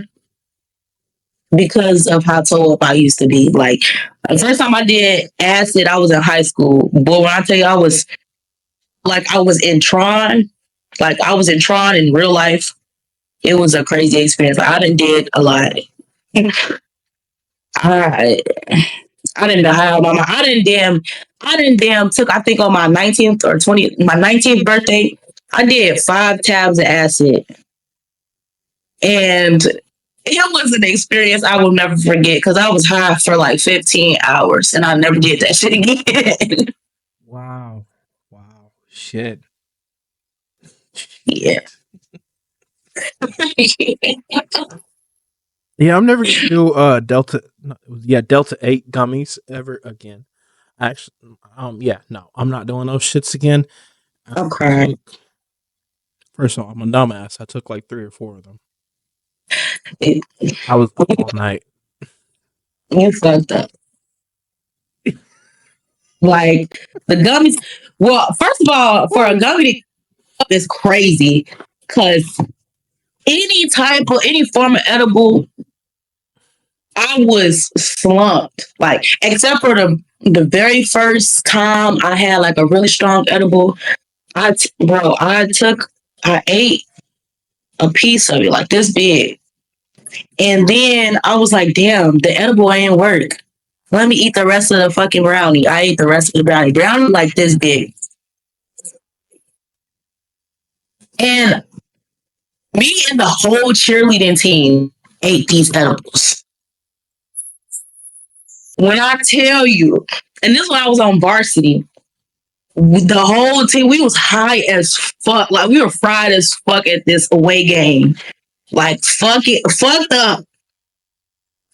because of how toe up I used to be. Like the first time I did acid, I was in high school. But when I tell you I was in Tron, like I was in Tron in real life, it was a crazy experience. Like, I done did a lot. I didn't die. I didn't damn took, I think on my 19th or 20th, my 19th birthday, I did 5 tabs of acid. And it was an experience I will never forget because I was high for like 15 hours and I never did that shit again. Wow. Shit. Yeah. Yeah, I'm never gonna do Delta 8 gummies ever again. Actually, no, I'm not doing those shits again. I'm crying. First of all, I'm a dumbass. I took like 3 or 4 of them. I was up all night. You fucked up. Like the gummies. Well, first of all, for a gummy is crazy because any form of edible, I was slumped. Like except for the very first time I had like a really strong edible, I ate a piece of it like this big, and then I was like, damn, the edible ain't work. Let me eat the rest of the fucking brownie. I ate the rest of the brownie. Brownie like this big. And me and the whole cheerleading team ate these edibles. When I tell you, and this is when I was on varsity, the whole team, we was high as fuck. Like we were fried as fuck at this away game. Like fucked up.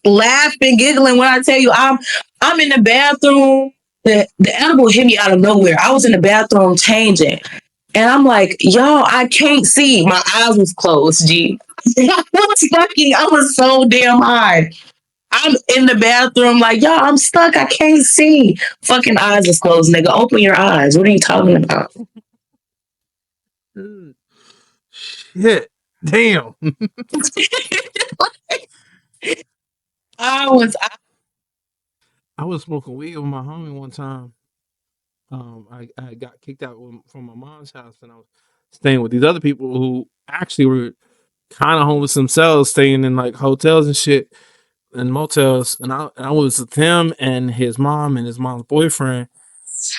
Laughing, giggling when I tell you I'm in the bathroom. The edible hit me out of nowhere. I was in the bathroom changing. And I'm like, y'all, I can't see. My eyes was closed, G. I was so damn high. I'm in the bathroom like, y'all, I'm stuck. I can't see. Fucking eyes is closed, nigga. Open your eyes. What are you talking about? Shit. Damn. I was smoking weed with my homie one time. I got kicked out from my mom's house, and I was staying with these other people who actually were kind of homeless themselves, staying in like hotels and shit and motels. And I was with him and his mom and his mom's boyfriend,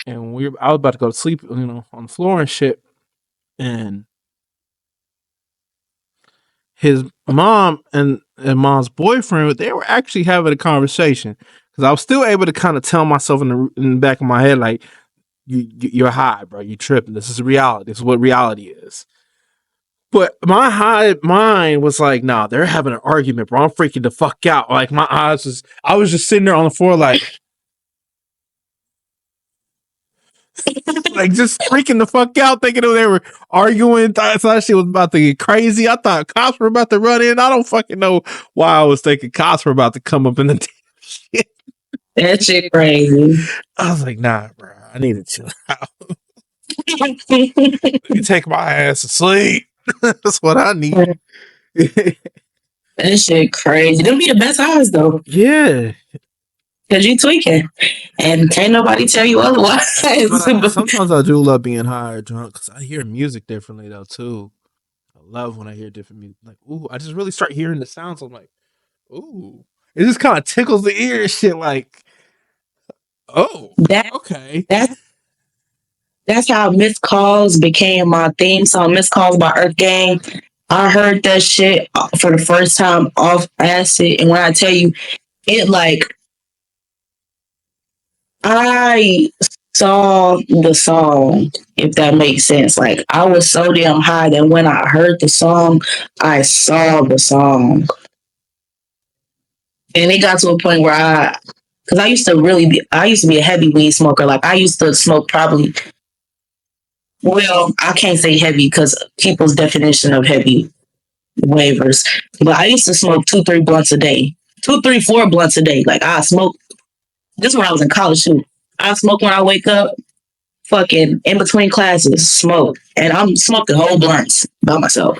and I was about to go to sleep, on the floor and shit. And his mom and mom's boyfriend, they were actually having a conversation because I was still able to kind of tell myself in the back of my head, like, you're high, bro. You tripping. This is reality. This is what reality is. But my high mind was like, nah, they're having an argument, bro. I'm freaking the fuck out. Like I was just sitting there on the floor, like just freaking the fuck out, thinking they were arguing. I thought shit was about to get crazy. I thought cops were about to run in. I don't fucking know why I was thinking cops were about to come up in the shit. that shit crazy. I was like, nah, bro. I need to chill out. You take my ass to sleep. That's what I need. That shit crazy. Them be the best highs though. Yeah. Cause you tweaking. And can't nobody tell you otherwise. Sometimes I do love being high or drunk because I hear music differently though too. I love when I hear different music. Like, ooh, I just really start hearing the sounds. I'm like, ooh, it just kind of tickles the ear and shit. Like, oh, that okay. that's that's how Missed Calls became my theme song. Missed Calls by Earth Gang. I heard that shit for the first time off acid, and when I tell you, it like I saw the song, if that makes sense. Like I was so damn high that when I heard the song, I saw the song. And it got to a point where because I used to be a heavy weed smoker. Like I used to smoke probably, well, I can't say heavy because people's definition of heavy waivers, but I used to smoke 2, 3 blunts a day, 2, 3, 4 blunts a day. Like I smoke, this is when I was in college too. I smoke when I wake up, fucking in between classes, smoke. And I'm smoking whole blunts by myself.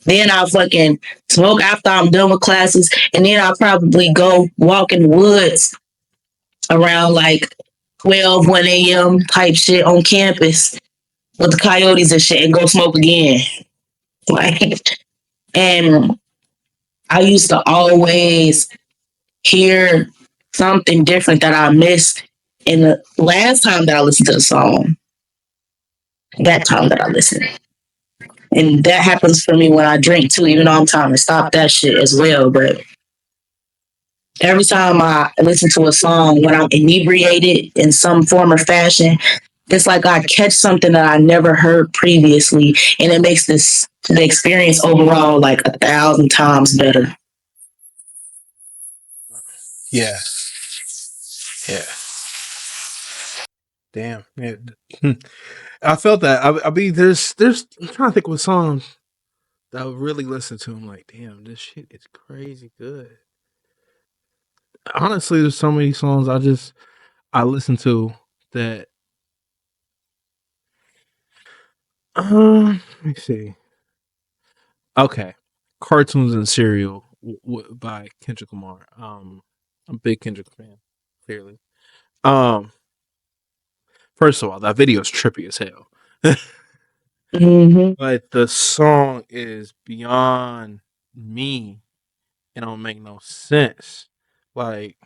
Then I'll fucking smoke after I'm done with classes. And then I'll probably go walk in the woods around like 12, 1 a.m. type shit on campus with the coyotes and shit and go smoke again. Like, and I used to always hear something different that I missed in the last time that I listened to the song. That time that I listened. And that happens for me when I drink too, even though I'm trying to stop that shit as well. But every time I listen to a song when I'm inebriated in some form or fashion, it's like I catch something that I never heard previously, and it makes the experience overall like 1,000 times better. Yeah. Yeah. Damn. Yeah. I felt that. I mean, there's. I'm trying to think what song that I would really listen to. I'm like, damn, this shit is crazy good. Honestly, there's so many songs I listen to that. Let me see. Okay, cartoons and cereal by Kendrick Lamar. I'm a big Kendrick fan. Clearly. Um, First of all, that video is trippy as hell. Mm-hmm. But the song is beyond me. It don't make no sense. Like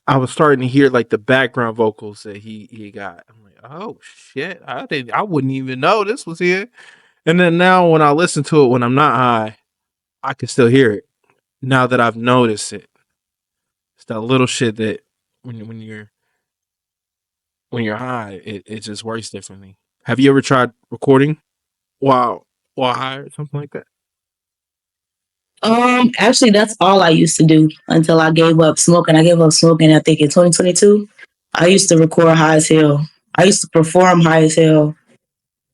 I was starting to hear like the background vocals that he got. I'm like, oh shit! I wouldn't even know this was here. And then now when I listen to it when I'm not high, I can still hear it. Now that I've noticed it, it's that little shit that when you're high, it just works differently. Have you ever tried recording while high or something like that? Actually, that's all I used to do until I gave up smoking. I gave up smoking, I think, in 2022. I used to record high as hell. I used to perform high as hell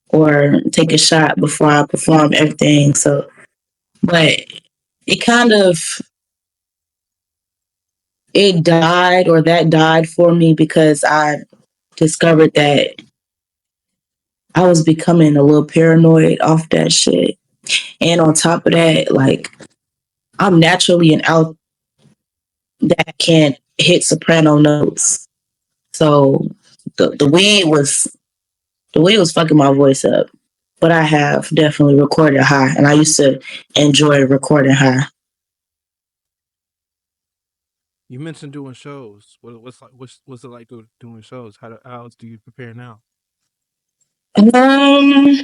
or take a shot before I perform everything. So, but it kind of, it died or that died for me because I discovered that I was becoming a little paranoid off that shit. And on top of that, like, I'm naturally an out that can't hit soprano notes. So the weed was fucking my voice up. But I have definitely recorded high, and I used to enjoy recording high. You mentioned doing shows. What's it like doing shows? How else do you prepare now? Um,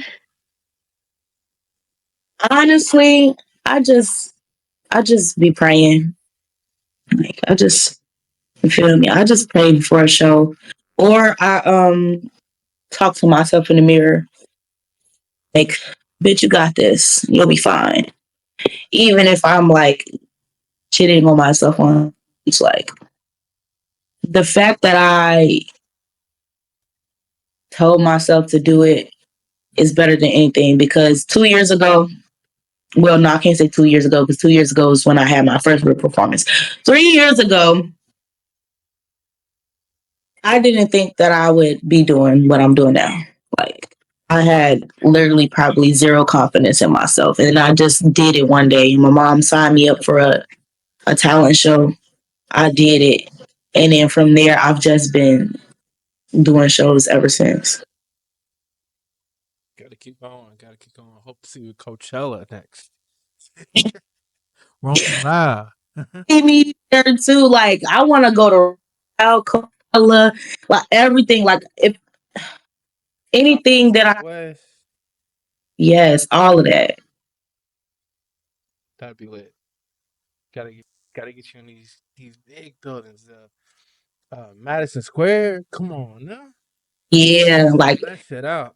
honestly, I just I just be praying. Like you feel me? I just pray before a show, or I talk to myself in the mirror. Like, bitch, you got this. You'll be fine. Even if I'm like shitting on myself on, it's like the fact that I told myself to do it is better than anything because 2 years ago, well, no, I can't say 2 years ago because 2 years ago is when I had my first real performance. 3 years ago, I didn't think that I would be doing what I'm doing now. Like, I had literally probably zero confidence in myself. And I just did it one day. My mom signed me up for a talent show. I did it. And then from there, I've just been doing shows ever since. Gotta keep going. Gotta keep going. Hope to see you at Coachella next. Rolling Loud. See me there too. Like, I want to go to Coachella, like everything. Like, if anything that I, West. yes, all of that. That'd be lit. Gotta get gotta get you in these big buildings. Madison Square. Come on now. Yeah, like That shit out.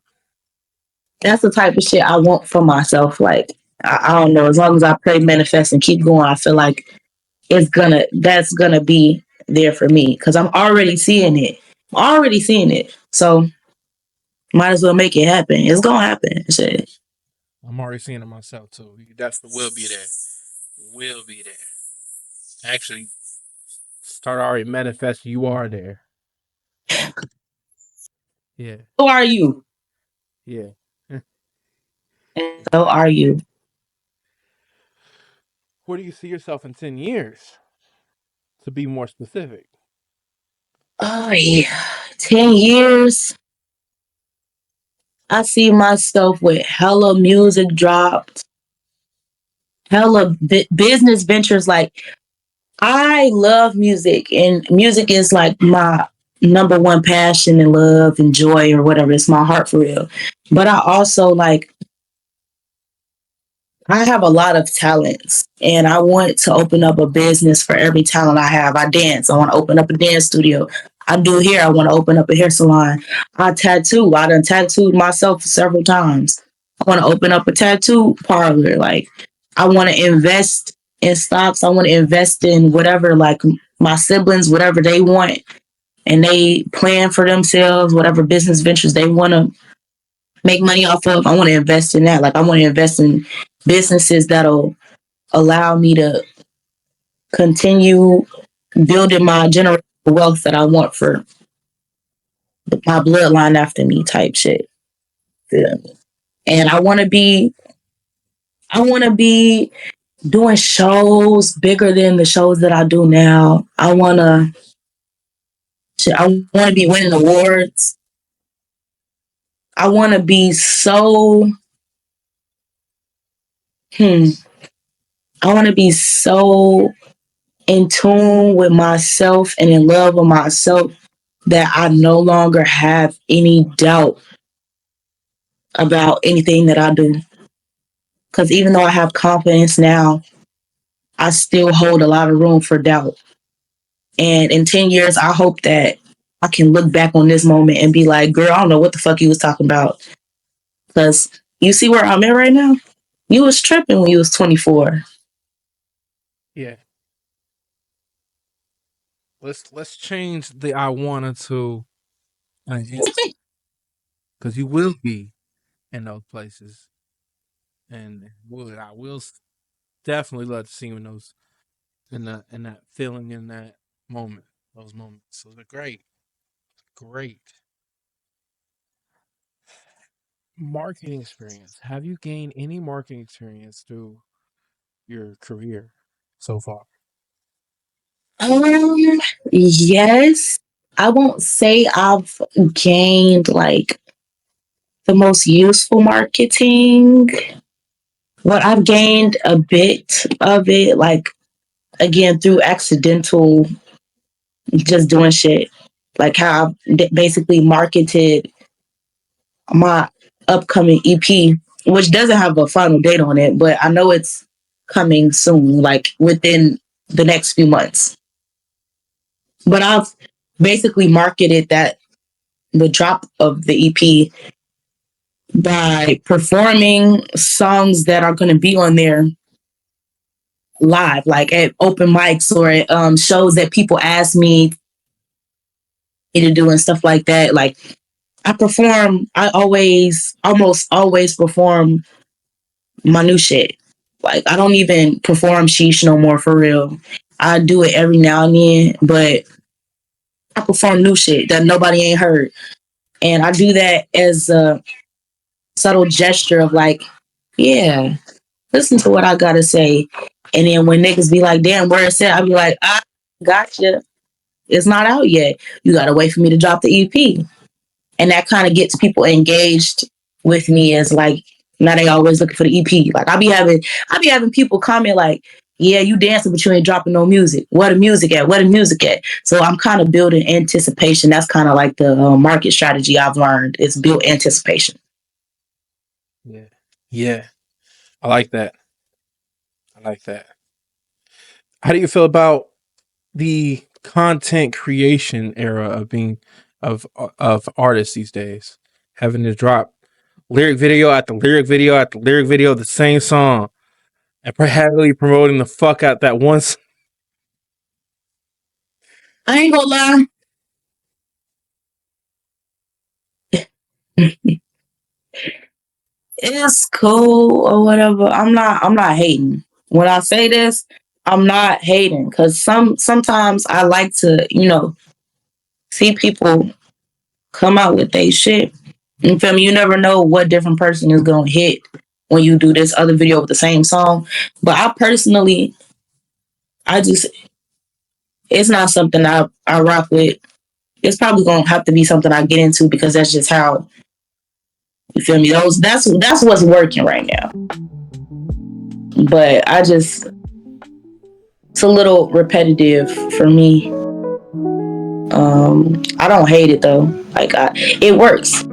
that's the type of shit I want for myself. Like, I don't know. As long as I pray, manifest, and keep going, I feel like that's gonna be there for me because I'm already seeing it. I'm already seeing it. So might as well make it happen. It's gonna happen. Shit. I'm already seeing it myself too. You definitely will be there. Will be there. Actually, start already manifesting. You are there. Yeah. So are you? Yeah. And so are you? Where do you see yourself in 10 years? To be more specific. Oh yeah, 10 years. I see myself with hella music dropped, hella business ventures. Like, I love music, and music is like my number one passion and love and joy or whatever. It's my heart for real. But I also like I have a lot of talents and I want to open up a business for every talent I have. I dance. I want to open up a dance studio. I do hair. I want to open up a hair salon. I tattoo. I done tattooed myself several times. I want to open up a tattoo parlor. Like, I want to invest in stocks. I want to invest in whatever, like my siblings, whatever they want and they plan for themselves, whatever business ventures they want to make money off of. I want to invest in that. Like, I want to invest in businesses that'll allow me to continue building my generational wealth that I want for my bloodline after me type shit. And I want to be doing shows bigger than the shows that I do now. I want to be winning awards. I want to be so I want to be so in tune with myself and in love with myself that I no longer have any doubt about anything that I do. Because even though I have confidence now, I still hold a lot of room for doubt. And in 10 years, I hope that I can look back on this moment and be like, girl, I don't know what the fuck you was talking about. Because you see where I'm at right now? You was tripping when you was 24. Yeah. Let's change the I wanna to because you will be in those places, and I will definitely love to see you in those in that feeling in that moment, those moments. So they're great, great marketing experience. Have you gained any marketing experience through your career so far? Yes. I won't say I've gained like the most useful marketing, but I've gained a bit of it, like again through accidental, just doing shit. Like how I basically marketed my upcoming EP, which doesn't have a final date on it, but I know it's coming soon, like within the next few months. But I've basically marketed the drop of the EP by performing songs that are going to be on there live, like at open mics or at shows that people ask me to do and stuff like that. Like, almost always perform my new shit. Like, I don't even perform sheesh no more for real. I do it every now and then, but I perform new shit that nobody ain't heard. And I do that as a subtle gesture of like, yeah, listen to what I gotta say. And then when niggas be like, damn, where it's at, I be like, I gotcha. It's not out yet. You gotta wait for me to drop the EP. And that kind of gets people engaged with me as like, now they always looking for the EP. Like I be having people comment like, yeah, you dancing, but you ain't dropping no music. Where the music at? Where the music at? So I'm kind of building anticipation. That's kind of like the market strategy I've learned. It's build anticipation. Yeah. Yeah. I like that. How do you feel about the content creation era of being of artists these days? Having to drop lyric video after lyric video after lyric video of the same song and heavily promoting the fuck out that once. I ain't gonna lie. It's cool or whatever. I'm not hating. When I say this, I'm not hating because sometimes I like to, see people come out with they shit. You feel me? You never know what different person is gonna hit when you do this other video with the same song. But I personally, it's not something I rock with. It's probably gonna have to be something I get into because that's just how, you feel me? That's what's working right now. But it's a little repetitive for me. I don't hate it though. Like it works.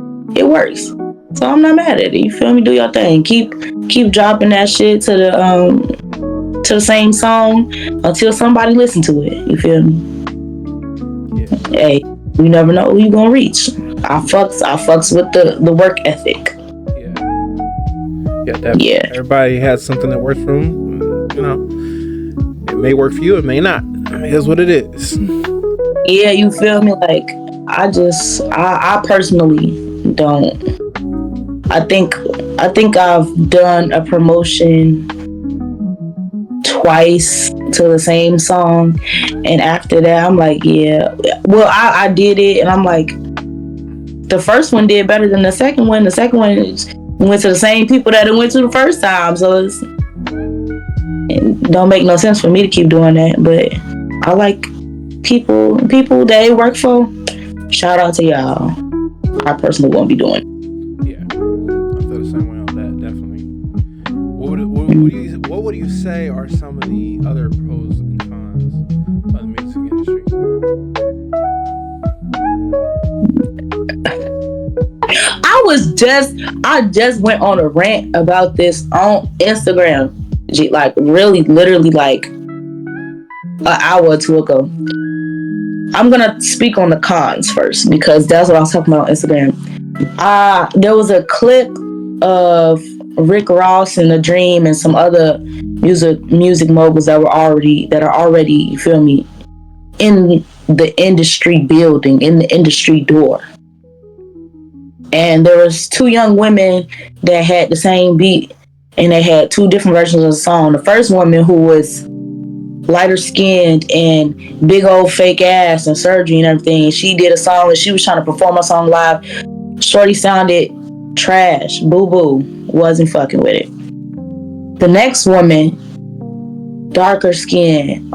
So I'm not mad at it. You feel me? Do your thing. Keep dropping that shit to the same song until somebody listen to it. You feel me? Yeah. Hey, you never know who you gonna reach. I fucks with the work ethic. Yeah, definitely. Yeah. Everybody has something that works for them. It may work for you, it may not. It is what it is. Yeah, you feel me? Like I personally don't. I think I've done a promotion twice to the same song, and after that I'm like, yeah. Well, I did it, and I'm like, the first one did better than the second one. The second one went to the same people that it went to the first time, so it don't make no sense for me to keep doing that. But I like people that it work for. Shout out to y'all. I personally won't be doing it. Yeah, I feel the same way on that, definitely. What would you say are some of the other pros and cons of the music industry? I just went on a rant about this on Instagram, like really literally like an hour or two ago. I'm gonna speak on the cons first because that's what I was talking about on Instagram. There was a clip of Rick Ross and The Dream and some other music moguls that are already, you feel me, in the industry building, in the industry door. And there was two young women that had the same beat, and they had two different versions of the song. The first woman, who was lighter skinned and big old fake ass and surgery and everything, she did a song and she was trying to perform a song live. Shorty sounded trash, boo boo, wasn't fucking with it. The next woman, darker skin,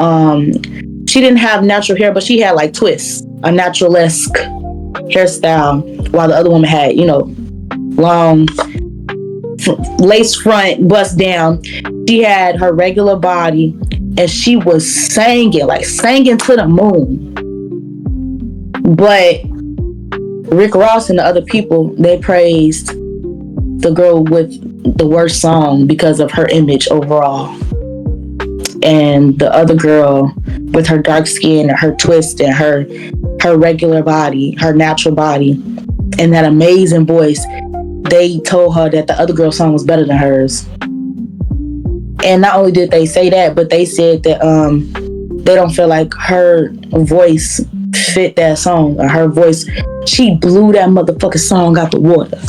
she didn't have natural hair, but she had like twists, a natural-esque hairstyle, while the other woman had, long lace front, bust down. She had her regular body, and she was singing to the moon. But Rick Ross and the other people, they praised the girl with the worst song because of her image overall. And the other girl with her dark skin and her twist and her regular body, her natural body, and that amazing voice, they told her that the other girl's song was better than hers. And not only did they say that, but they said that they don't feel like her voice fit that song. Or her voice, she blew that motherfucking song out the water.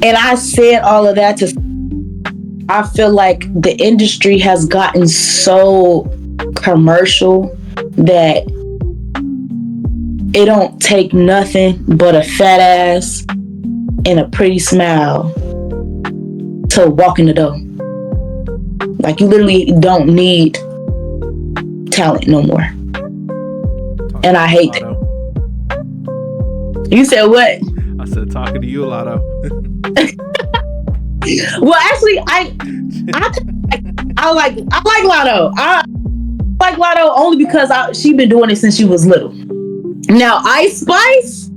And I said all of that I feel like the industry has gotten so commercial that it don't take nothing but a fat ass and a pretty smile to walk in the door. Like, you literally don't need talent no more. And I hate that. You said what? I said talking to you, Lotto. Well, actually, I like Lotto. I like Lotto only because she been doing it since she was little. Now, Ice Spice,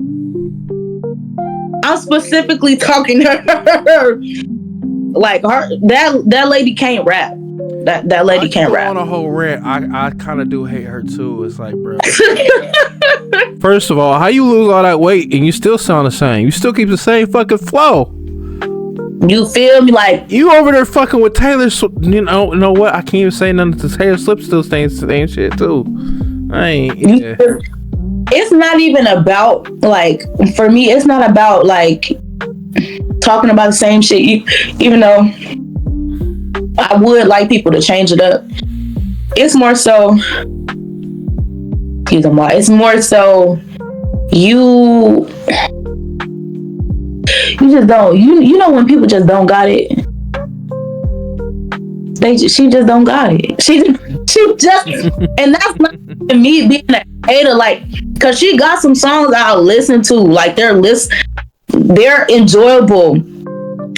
I'm specifically talking to her. Like, that lady can't rap. That lady can't rap. On a whole rant, I kind of do hate her too. It's like, bro. First of all, how you lose all that weight and you still sound the same? You still keep the same fucking flow. You feel me? Like, you over there fucking with Taylor Swift. You know what? I can't even say nothing to Taylor Swift. Still saying the same shit too. Yeah. It's not even about, like, for me, it's not about like talking about the same shit. Even though I would like people to change it up. It's more so. It's more so you just don't. You know when people just don't got it. She just don't got it. She just, and that's not me being a hater, like, cause she got some songs I'll listen to, like they're enjoyable,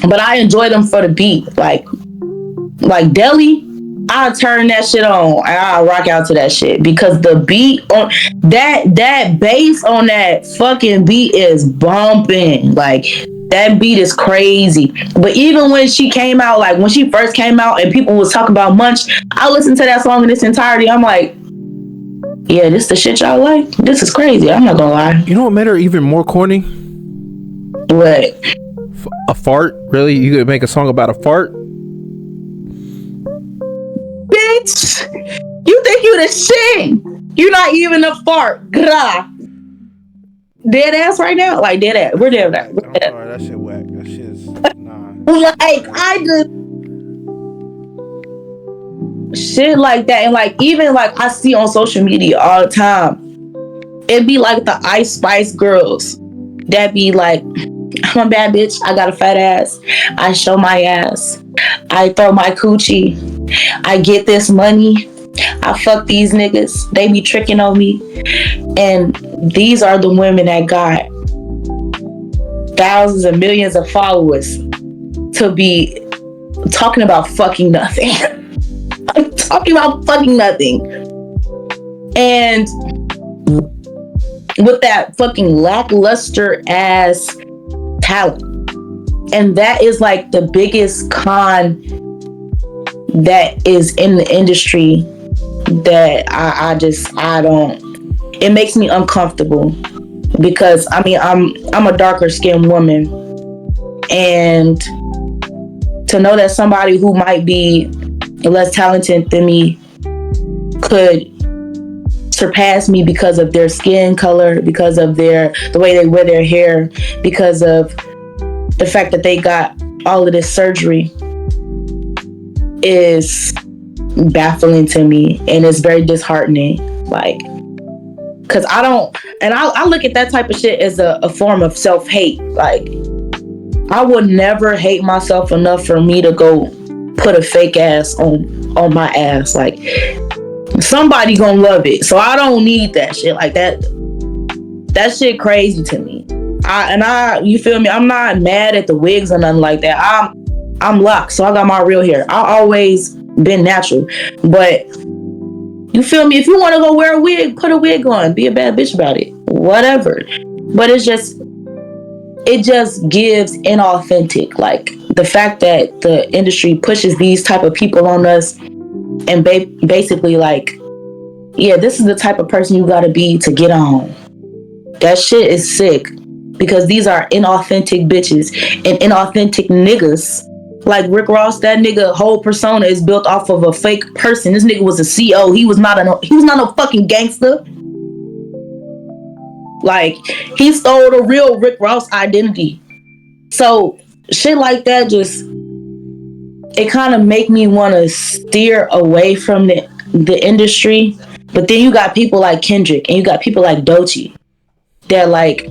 but I enjoy them for the beat, like Deli. I'll turn that shit on and I'll rock out to that shit because the beat on that bass on that fucking beat is bumping. Like, that beat is crazy. But even when she came out, like when she first came out and people was talking about Munch, I listened to that song in its entirety. I'm like, yeah, this the shit y'all like? This is crazy. I'm not gonna lie. You know what made her even more corny? What? A fart? Really? You could make a song about a fart? Bitch, you think you the shit? You're not even a fart. Grah. Dead ass right now? Like, dead ass. We're dead ass. I'm sorry, that shit whack. That shit's nah. Like, I just shit like that. And like, even like I see on social media all the time, it'd be like the Ice Spice girls that be like, I'm a bad bitch, I got a fat ass, I show my ass, I throw my coochie, I get this money, I fuck these niggas, they be tricking on me. And these are the women that got thousands and millions of followers to be talking about fucking nothing. I'm talking about fucking nothing. And with that fucking lackluster ass talent. And that is like the biggest con that is in the industry that I don't, it makes me uncomfortable because I mean I'm a darker skinned woman, and to know that somebody who might be less talented than me could surpass me because of their skin color, because of the way they wear their hair, because of the fact that they got all of this surgery is baffling to me, and it's very disheartening. Like, because I look at that type of shit as a form of self-hate. Like, I would never hate myself enough for me to go put a fake ass on my ass. Like, somebody gonna love it, so I don't need that shit. Like, that shit crazy to me. You feel me? I'm not mad at the wigs or nothing like that. I'm locked, so I got my real hair. I always been natural, but you feel me? If you want to go wear a wig, put a wig on. Be a bad bitch about it. Whatever. But it just gives inauthentic. Like, the fact that the industry pushes these type of people on us and basically like, yeah, this is the type of person you gotta be to get on. That shit is sick, because these are inauthentic bitches and inauthentic niggas. Like Rick Ross, that nigga whole persona is built off of a fake person. This nigga was a CO. He was not no fucking gangster. Like, he stole the real Rick Ross identity. So shit like that just, it kind of make me want to steer away from the industry. But then you got people like Kendrick and you got people like Doechii that like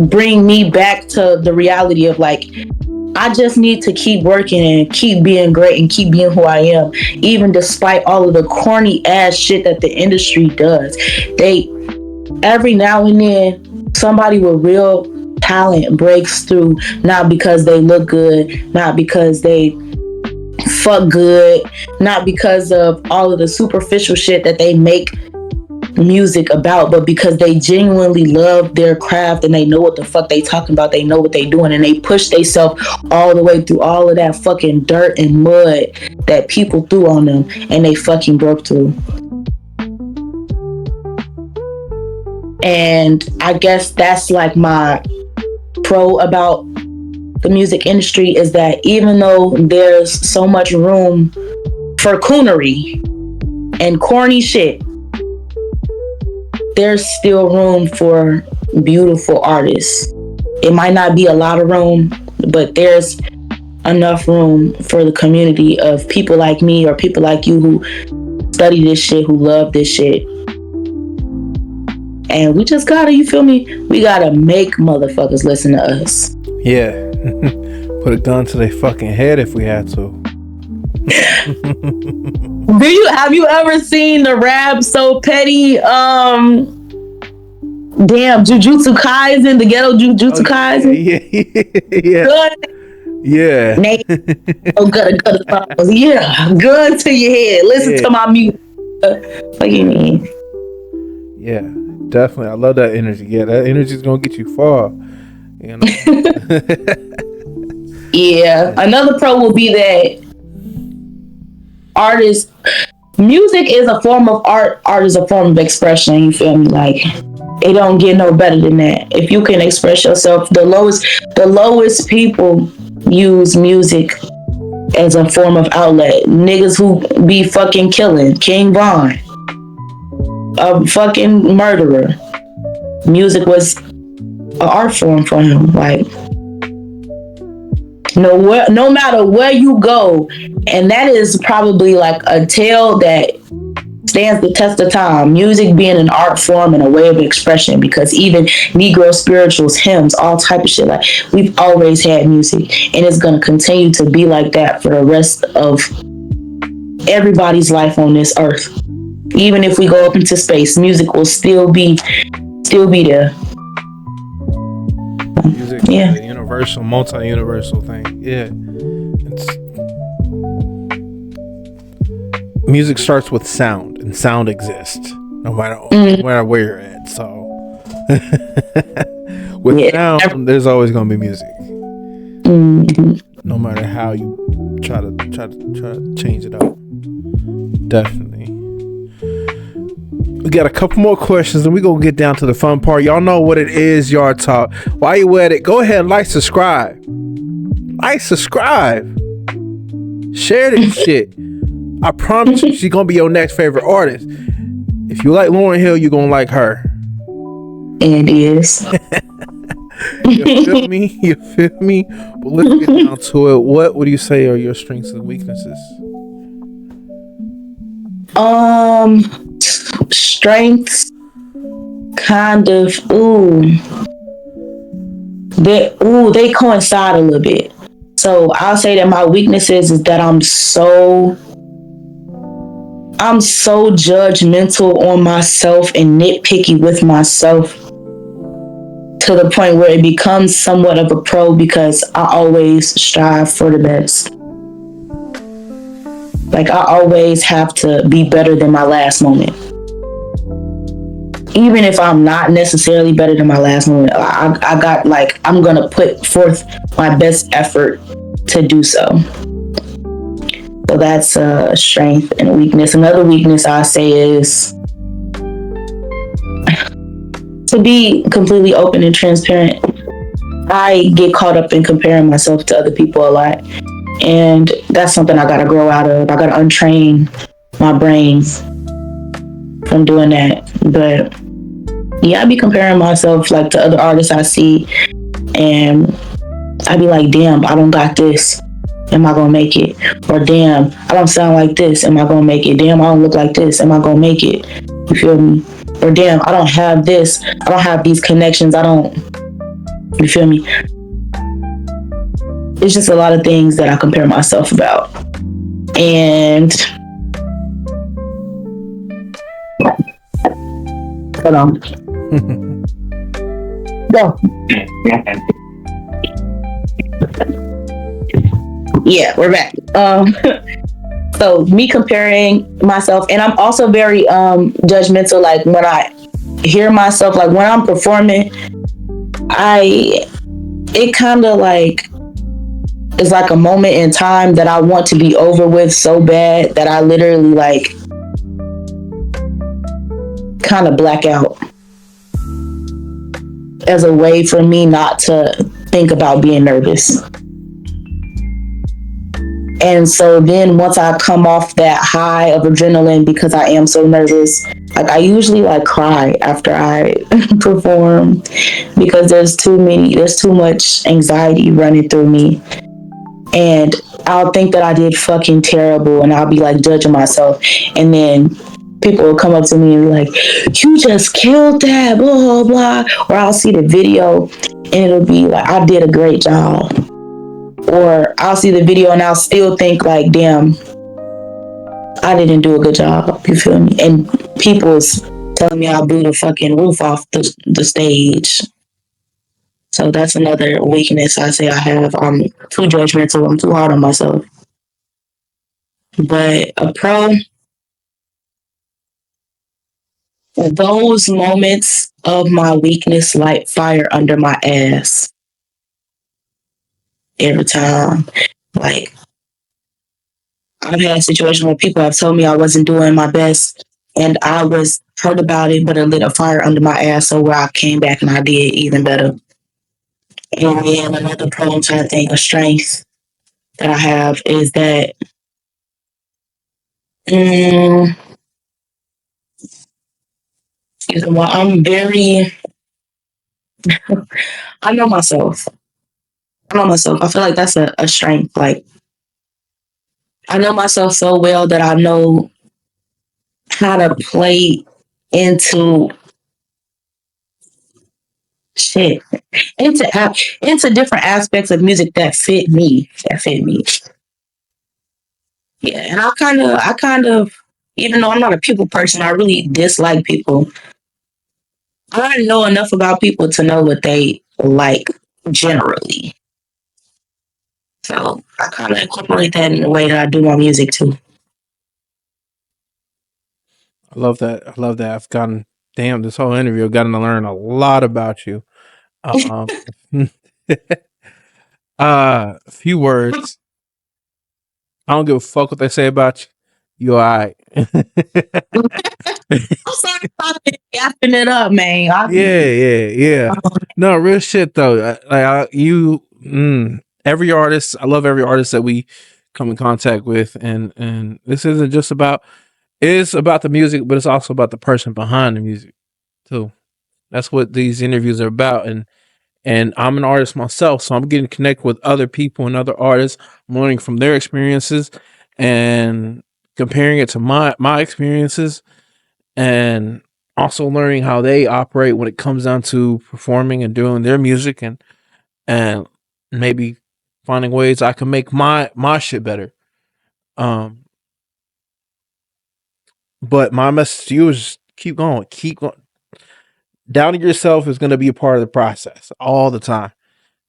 bring me back to the reality of like, I just need to keep working and keep being great and keep being who I am, even despite all of the corny ass shit that the industry does. They, every now and then, somebody with real talent breaks through, not because they look good, not because they fuck good, not because of all of the superficial shit that they make music about, but because they genuinely love their craft and they know what the fuck they talking about, they know what they doing, and they push themselves all the way through all of that fucking dirt and mud that people threw on them, and they fucking broke through. And I guess that's like my pro about the music industry, is that even though there's so much room for coonery and corny shit, there's still room for beautiful artists. It might not be a lot of room, but there's enough room for the community of people like me or people like you who study this shit, who love this shit. And we just gotta, you feel me? We gotta make motherfuckers listen to us. Yeah. Put a gun to their fucking head if we had to. Have you ever seen the Rap So Petty Jujutsu Kaisen, the ghetto Jujutsu Kaisen? Yeah. Good. Yeah. Good. Yeah. Good to your head. Listen to my music. What you mean? Yeah, definitely. I love that energy. Yeah, that energy is gonna get you far. You know. Yeah. Another pro will be that music is a form of art. Art is a form of expression. You feel me? Like, it don't get no better than that. If you can express yourself, the lowest people use music as a form of outlet. Niggas who be fucking killing, King Von, a fucking murderer. Music was an art form for him. Like, no matter where you go, and that is probably like a tale that stands the test of time. Music being an art form and a way of expression, because even Negro spirituals, hymns, all type of shit, like, we've always had music, and it's gonna continue to be like that for the rest of everybody's life on this earth. Even if we go up into space, music will still be there. Music is a universal, multi-universal thing. Yeah. Music starts with sound, and sound exists no matter where you're at. So with sound, there's always gonna be music. No matter how you try to change it up. Definitely. We got a couple more questions, and we're gonna get down to the fun part. Y'all know what it is, Yard Talk. While you at it, go ahead and subscribe. Share this shit. I promise you, she's gonna be your next favorite artist. If you like Lauryn Hill, you're gonna like her. It is. You feel me? You feel me? But let's get down to it. What would you say are your strengths and weaknesses? Strengths, kind of. They coincide a little bit. So I'll say that my weaknesses is that I'm so judgmental on myself and nitpicky with myself, to the point where it becomes somewhat of a pro, because I always strive for the best. Like, I always have to be better than my last moment. Even if I'm not necessarily better than my last moment, I got, like, I'm gonna put forth my best effort to do so. So that's a strength and a weakness. Another weakness I say is to be completely open and transparent. I get caught up in comparing myself to other people a lot. And that's something I gotta grow out of. I gotta untrain my brain from doing that. But yeah, I be comparing myself, like, to other artists I see, and I be like, damn, I don't got this. Am I gonna make it? Or damn, I don't sound like this. Am I gonna make it? Damn, I don't look like this. Am I gonna make it? You feel me? Or damn, I don't have this. I don't have these connections. You feel me? it's just a lot of things that I compare myself about. And hold on. Go. Yeah, we're back. So me comparing myself, and I'm also very judgmental. Like when I hear myself, like when I'm performing, it kind of like is like a moment in time that I want to be over with so bad that I literally like kind of black out as a way for me not to think about being nervous. And so then once I come off that high of adrenaline because I am so nervous, like I usually like cry after I perform because there's too much anxiety running through me. And I'll think that I did fucking terrible and I'll be like judging myself. And then people will come up to me and be like, you just killed that, blah, blah, blah. Or I'll see the video and it'll be like, I did a great job. Or I'll see the video and I'll still think like, damn, I didn't do a good job. You feel me? And people's telling me I blew the fucking roof off the stage. So that's another weakness I say I have. I'm too judgmental. I'm too hard on myself. But a pro, those moments of my weakness light fire under my ass every time. Like, I've had situations where people have told me I wasn't doing my best and I was hurt about it, but it lit a fire under my ass. So where I came back and I did even better. And then another pro I'm trying to think, a strength that I have is that I'm very, I know myself. I know myself. I feel like that's a strength. Like, I know myself so well that I know how to play into shit, into different aspects of music that fit me. Yeah, and I kind of, even though I'm not a people person, I really dislike people. I know enough about people to know what they like generally. So I kind of incorporate that in the way that I do my music too. I love that. I love that. I've gotten damn this whole interview. I've gotten to learn a lot about you. Um, a few words. I don't give a fuck what they say about you. You alright. I'm sorry about yapping it up, man. Yeah. No, real shit though. Every artist. I love every artist that we come in contact with, and this isn't just about. It's about the music, but it's also about the person behind the music too. That's what these interviews are about, and I'm an artist myself, so I'm getting connected with other people and other artists. I'm learning from their experiences and comparing it to my experiences, and also learning how they operate when it comes down to performing and doing their music, and maybe finding ways I can make my shit better. Um, but my message to you is keep going. Doubting yourself is going to be a part of the process all the time.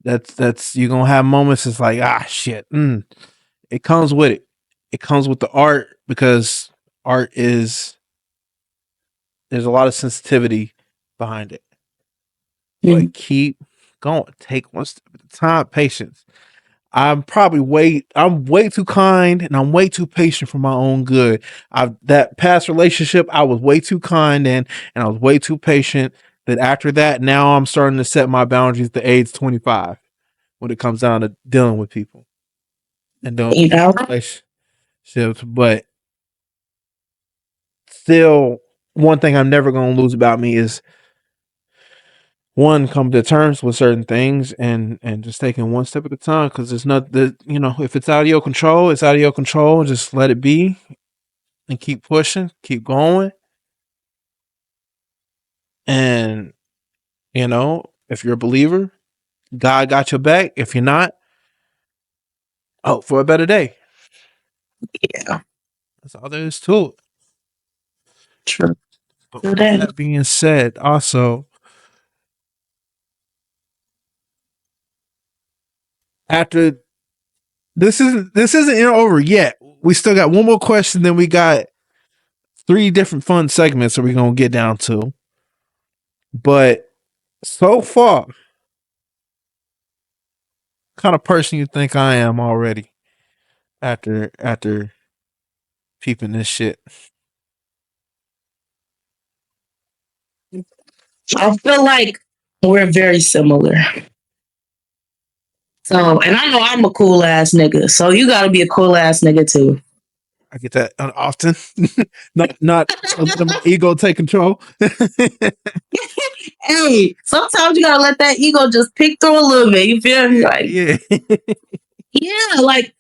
That's you're gonna have moments. It's like shit. It comes with it. It comes with the art because art is there's a lot of sensitivity behind it. But keep going. Take one step at a time. Patience. I'm way too kind and I'm way too patient for my own good. That past relationship, I was way too kind and I was way too patient. That after that, now I'm starting to set my boundaries at the age 25 when it comes down to dealing with people and doing relationships. But still, one thing I'm never going to lose about me is one, come to terms with certain things and just taking one step at a time, because it's not that, if it's out of your control, it's out of your control. Just let it be and keep pushing, keep going. And if you're a believer, God got your back. If you're not, Oh, for a better day. Yeah, That's all there is to it. true. But Do with that. that being said, also after this isn't over yet. We still got one more question. Then we got 3 different fun segments that we're gonna get down to. But so far, kind of person you think I am already after peeping this shit. I feel like we're very similar. So, and I know I'm a cool ass nigga. So you got to be a cool ass nigga too. I get that often. not let my ego take control. Hey, sometimes you gotta let that ego just pick through a little bit. You feel me? Like, Yeah. yeah, like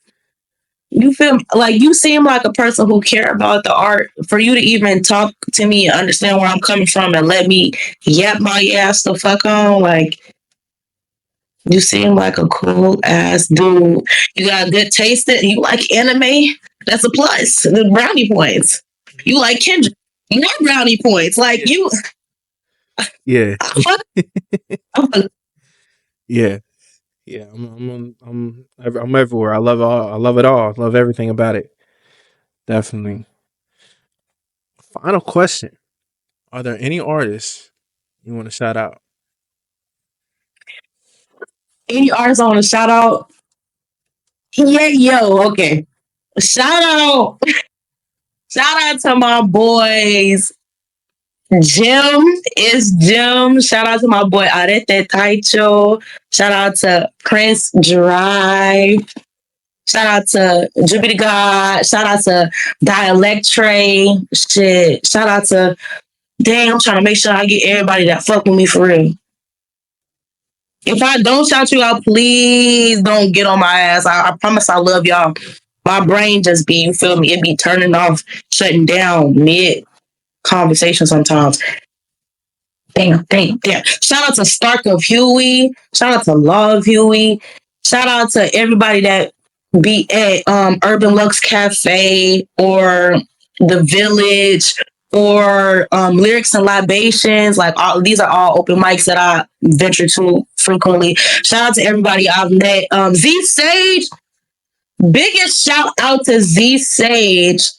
you feel like you seem like a person who care about the art. For you to even talk to me and understand where I'm coming from and let me yap my ass the fuck on, like you seem like a cool ass dude. You got good taste. You like anime. That's a plus. The brownie points. You like Kendrick. More brownie points. Like you. Yeah. I'm Yeah. Yeah. I'm everywhere. I love all. I love it all. I love everything about it. Definitely. Final question: are there any artists you want to shout out? any artist I want to shout out. Yeah, yo, okay. Shout out, shout out to my boys. Jim is Jim. Shout out to my boy Arete Taicho. Shout out to Prince Drive. Shout out to Jupiter God. Shout out to Dialectre. Shit. Shout out to Dang, I'm trying to make sure I get everybody that fuck with me for real. If I don't shout you out, please don't get on my ass. I promise I love y'all. My brain just be, you feel me? It be turning off, shutting down mid conversation sometimes. Damn. Shout out to Stark of Huey. Shout out to Law of Huey. Shout out to everybody that be at Urban Lux Cafe or The Village or Lyrics and Libations. Like all these are all open mics that I venture to frequently. Shout out to everybody I've met. Z Sage, biggest shout out to Z Sage,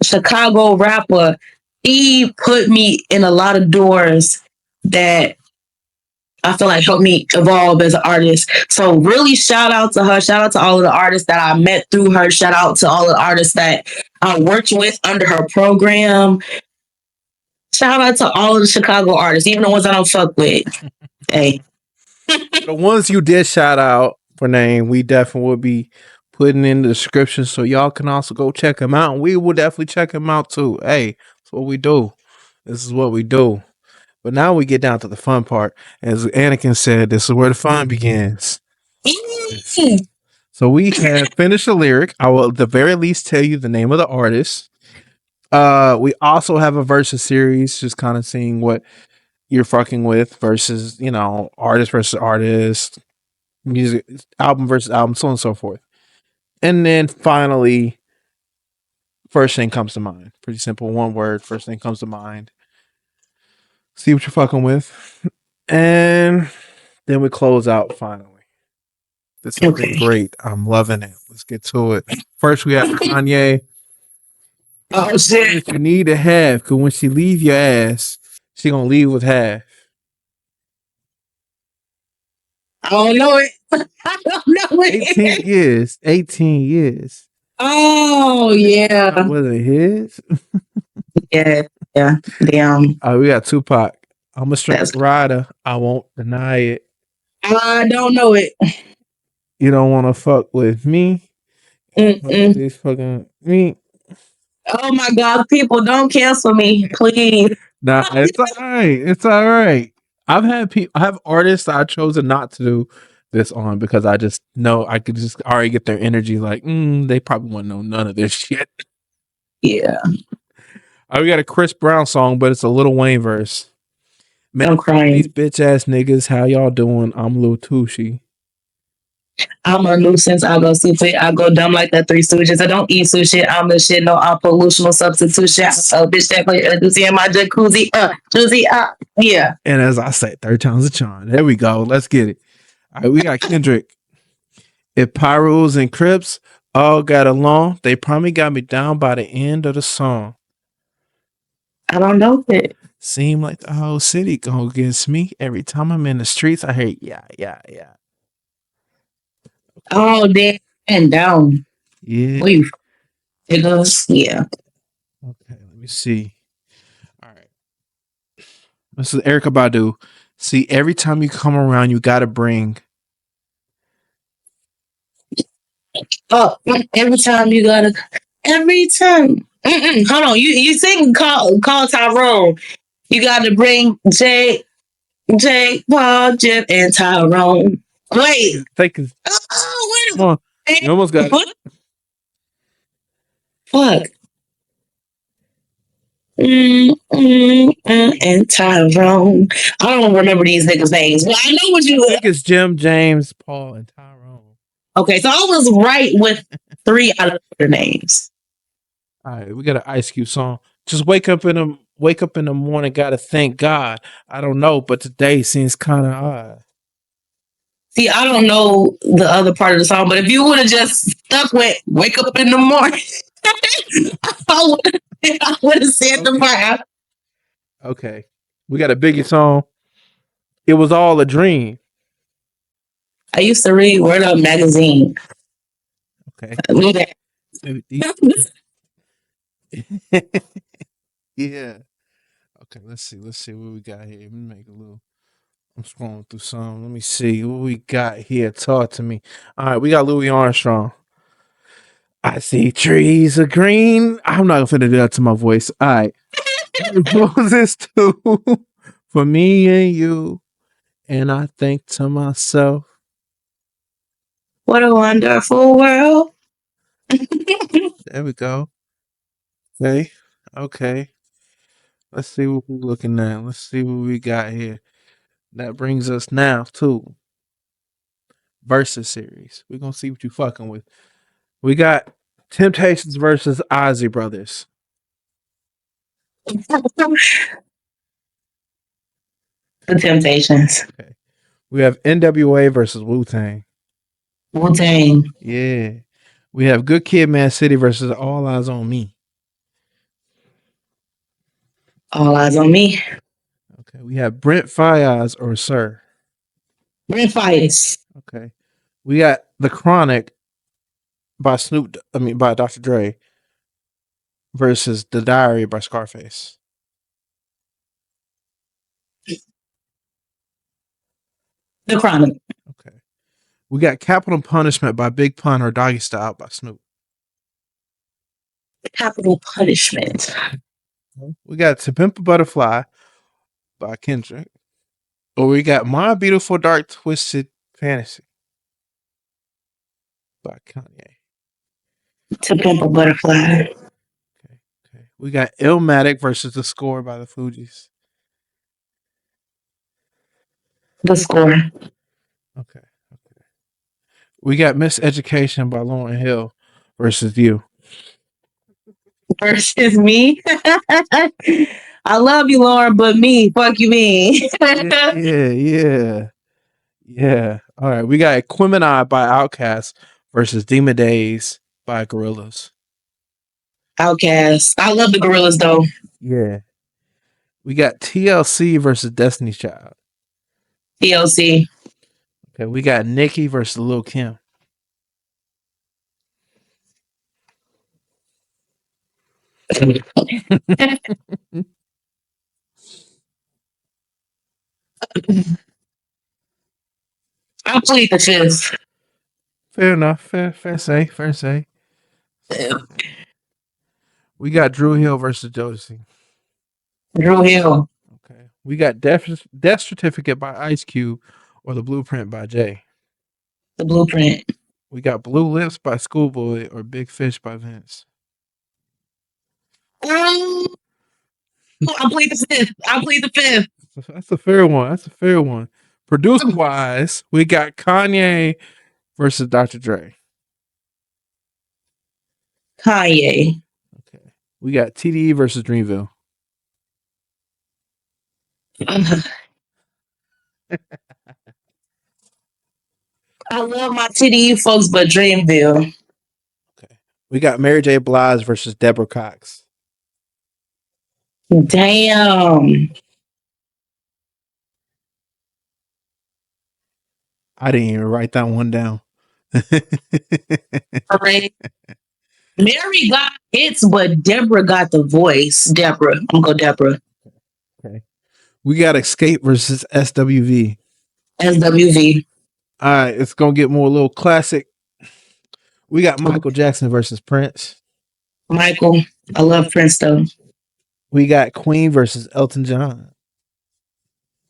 Chicago rapper. He put me in a lot of doors that I feel like helped me evolve as an artist. So really shout out to her. Shout out to all of the artists that I met through her. Shout out to all of the artists that I worked with under her program. Shout out to all of the Chicago artists, even the ones I don't fuck with. Hey. The ones you did shout out for name, we definitely will be putting in the description so y'all can also go check them out. And we will definitely check them out too. Hey, that's what we do. This is what we do. But now we get down to the fun part. As Anakin said, this is where the fun begins. So we have finished the lyric. I will at the very least tell you the name of the artist. We also have a versus series, just kind of seeing what you're fucking with versus, artist versus artist, music, album versus album, so on and so forth. And then finally, first thing comes to mind. Pretty simple, one word. First thing comes to mind. See what you're fucking with. And then we close out finally. This has been great. I'm loving it. Let's get to it. First, we have Kanye. Oh shit! You need to have, because when she leave your ass, she gonna leave with half. I don't know it. I don't know it. 18 years. 18 years. Oh yeah. Was it his? Yeah. Damn. We got Tupac. I'm a straight rider. I won't deny it. I don't know it. You don't want to fuck with me. Please fucking me. Oh my God, people, don't cancel me, please. Nah, it's all right. It's all right. I have artists that I chosen not to do this on because I just know I could just already get their energy. Like, they probably won't know none of this shit. Yeah. We got a Chris Brown song, but it's a Lil Wayne verse. Man, I'm crying. these bitch ass niggas, how y'all doing? I'm Lil Tucci. I'm a nuisance. I go stupid. I go dumb like the Three Stooges. I don't eat sushi. I'm the shit. No, I'm pollutional substitution. A bitch that play juicy in my jacuzzi. Juicy. Yeah. And as I say, third time's a charm. There we go. Let's get it. All right, we got Kendrick. If Pyros and Crips all got along, they probably got me down by the end of the song. I don't know it. Seem like the whole city go against me. Every time I'm in the streets, I hear yeah. Oh, damn. And down. Yeah. Wait. It goes. Yeah. Okay, let me see. All right. This is Erica Badu. See, every time you come around, you gotta bring. Oh, every time you gotta. Every time. Hold on. You sing call Tyrone. You gotta bring Jake, Paul, Jeff, and Tyrone. Wait. Take his. Oh, wait. Come on. You almost got it. Fuck. And Tyrone. I don't remember these niggas' names, but I know what you. I think it's Jim, James, Paul, and Tyrone. Okay, so I was right with 3 out of their names. All right, we got an Ice Cube song. Just wake up in the morning. Gotta thank God. I don't know, but today seems kind of odd. See, I don't know the other part of the song, but if you would have just stuck with "Wake Up in the Morning," I would have said the part. Okay, we got a Biggie song. It was all a dream. I used to read Word Up magazine. Okay. Yeah. Okay, let's see what we got here. Let me make a little. I'm scrolling through some. Let me see what we got here. Talk to me. All right, we got Louis Armstrong. I see trees are green. I'm not gonna do that to my voice. All right. Roses too for me and you. And I think to myself, what a wonderful world. There we go. Okay. Let's see what we're looking at. Let's see what we got here. That brings us now to Versus series. We're gonna see what you fucking with. We got Temptations versus Ozzy Brothers. The Temptations. Okay. We have NWA versus Wu-Tang. Wu-Tang. Yeah. We have Good Kid, Mad City versus All Eyes on Me. All Eyes on Me. Okay. We have Brent Faiyaz or Sir. Brent Faiyaz. Okay. We got The Chronic by by Dr. Dre versus The Diary by Scarface. The Chronic. Okay. We got Capital Punishment by Big Pun or Doggy Style by Snoop. Capital Punishment. We got To Pimp a Butterfly by Kendrick. Or we got My Beautiful Dark Twisted Fantasy by Kanye. To Pimp a Butterfly. Okay. We got Illmatic versus The Score by the Fugees. The Score. Okay. We got Miseducation by Lauryn Hill versus You. Versus me. I love you, Lauren, but me. Fuck you, me. Yeah. All right. We got Equimini by Outkast versus Demon Days by Gorillaz. Outkast. I love the Gorillaz though. Yeah. We got TLC versus Destiny's Child. TLC. Okay. We got Nicki versus Lil Kim. I'll plead the fifth. Fair enough. Fair say. Yeah. We got Drew Hill versus Jodeci. Drew Hill. Okay. We got Death Certificate by Ice Cube or The Blueprint by Jay. The Blueprint. We got Blue Lips by Schoolboy or Big Fish by Vince. I'll plead the fifth. That's a fair one. Producer wise, we got Kanye versus Dr. Dre. Kanye. Okay. We got TDE versus Dreamville. I love my TDE folks, but Dreamville. Okay. We got Mary J. Blige versus Deborah Cox. Damn. I didn't even write that one down. Right. Mary got hits, but Deborah got the voice. Deborah. I'm gonna go Deborah. Okay. We got Escape versus SWV. SWV. All right, it's gonna get more a little classic. We got Michael Jackson versus Prince. Michael. I love Prince though. We got Queen versus Elton John.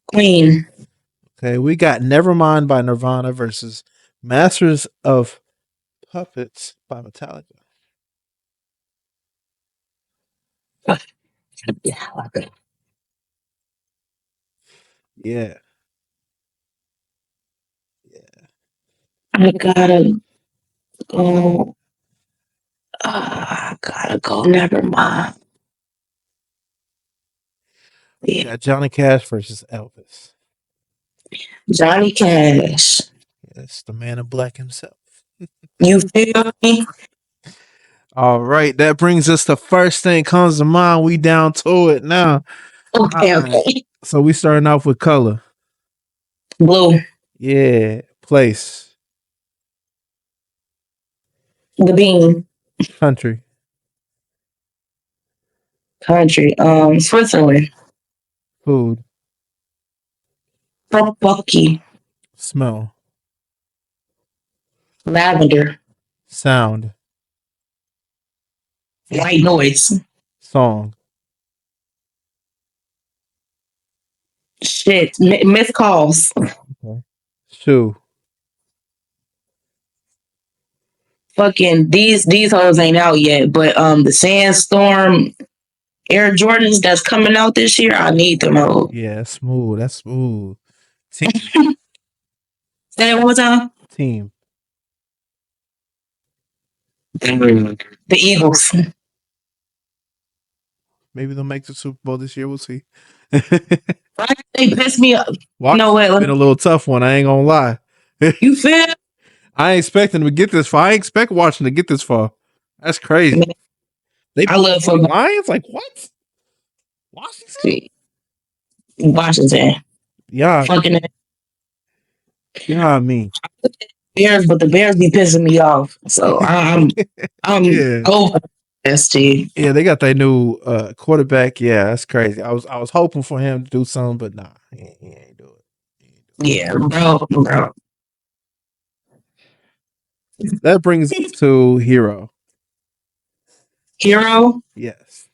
Queen. Okay, we got Nevermind by Nirvana versus Masters of Puppets by Metallica. Yeah, I like it. Yeah. I gotta go. I gotta go. Never mind. We Yeah. got Johnny Cash versus Elvis. Johnny Cash. Yes, the man in black himself. You feel me? All right, that brings us to first thing comes to mind. We down to it now. Okay, All right. okay. So we starting off with color. Blue. Yeah. Place. The Bean. Country. Country. Switzerland. Food. Bucky. Smell. Lavender. Sound. White noise. Song. Shit. Missed calls. Okay. Shoe. Fucking these hoes ain't out yet, but the Sandstorm Air Jordans that's coming out this year, I need them hoes. Yeah, smooth. That's smooth. Team. Say it one more time. Team. The Eagles. Maybe they'll make the Super Bowl this year. We'll see. They pissed me off. No, wait. Been a little tough one. I ain't gonna lie. You feel? I ain't expecting them to get this far. I ain't expect Washington to get this far. That's crazy. I love football. Lions. Like what? Washington. Yeah. Fucking Yeah, I mean. Bears, but the Bears be pissing me off. So I'm over ST. Yeah, they got their new quarterback. Yeah, that's crazy. I was hoping for him to do something, but nah, he ain't do it. Yeah, bro. That brings us to Hero. Hero? Yes.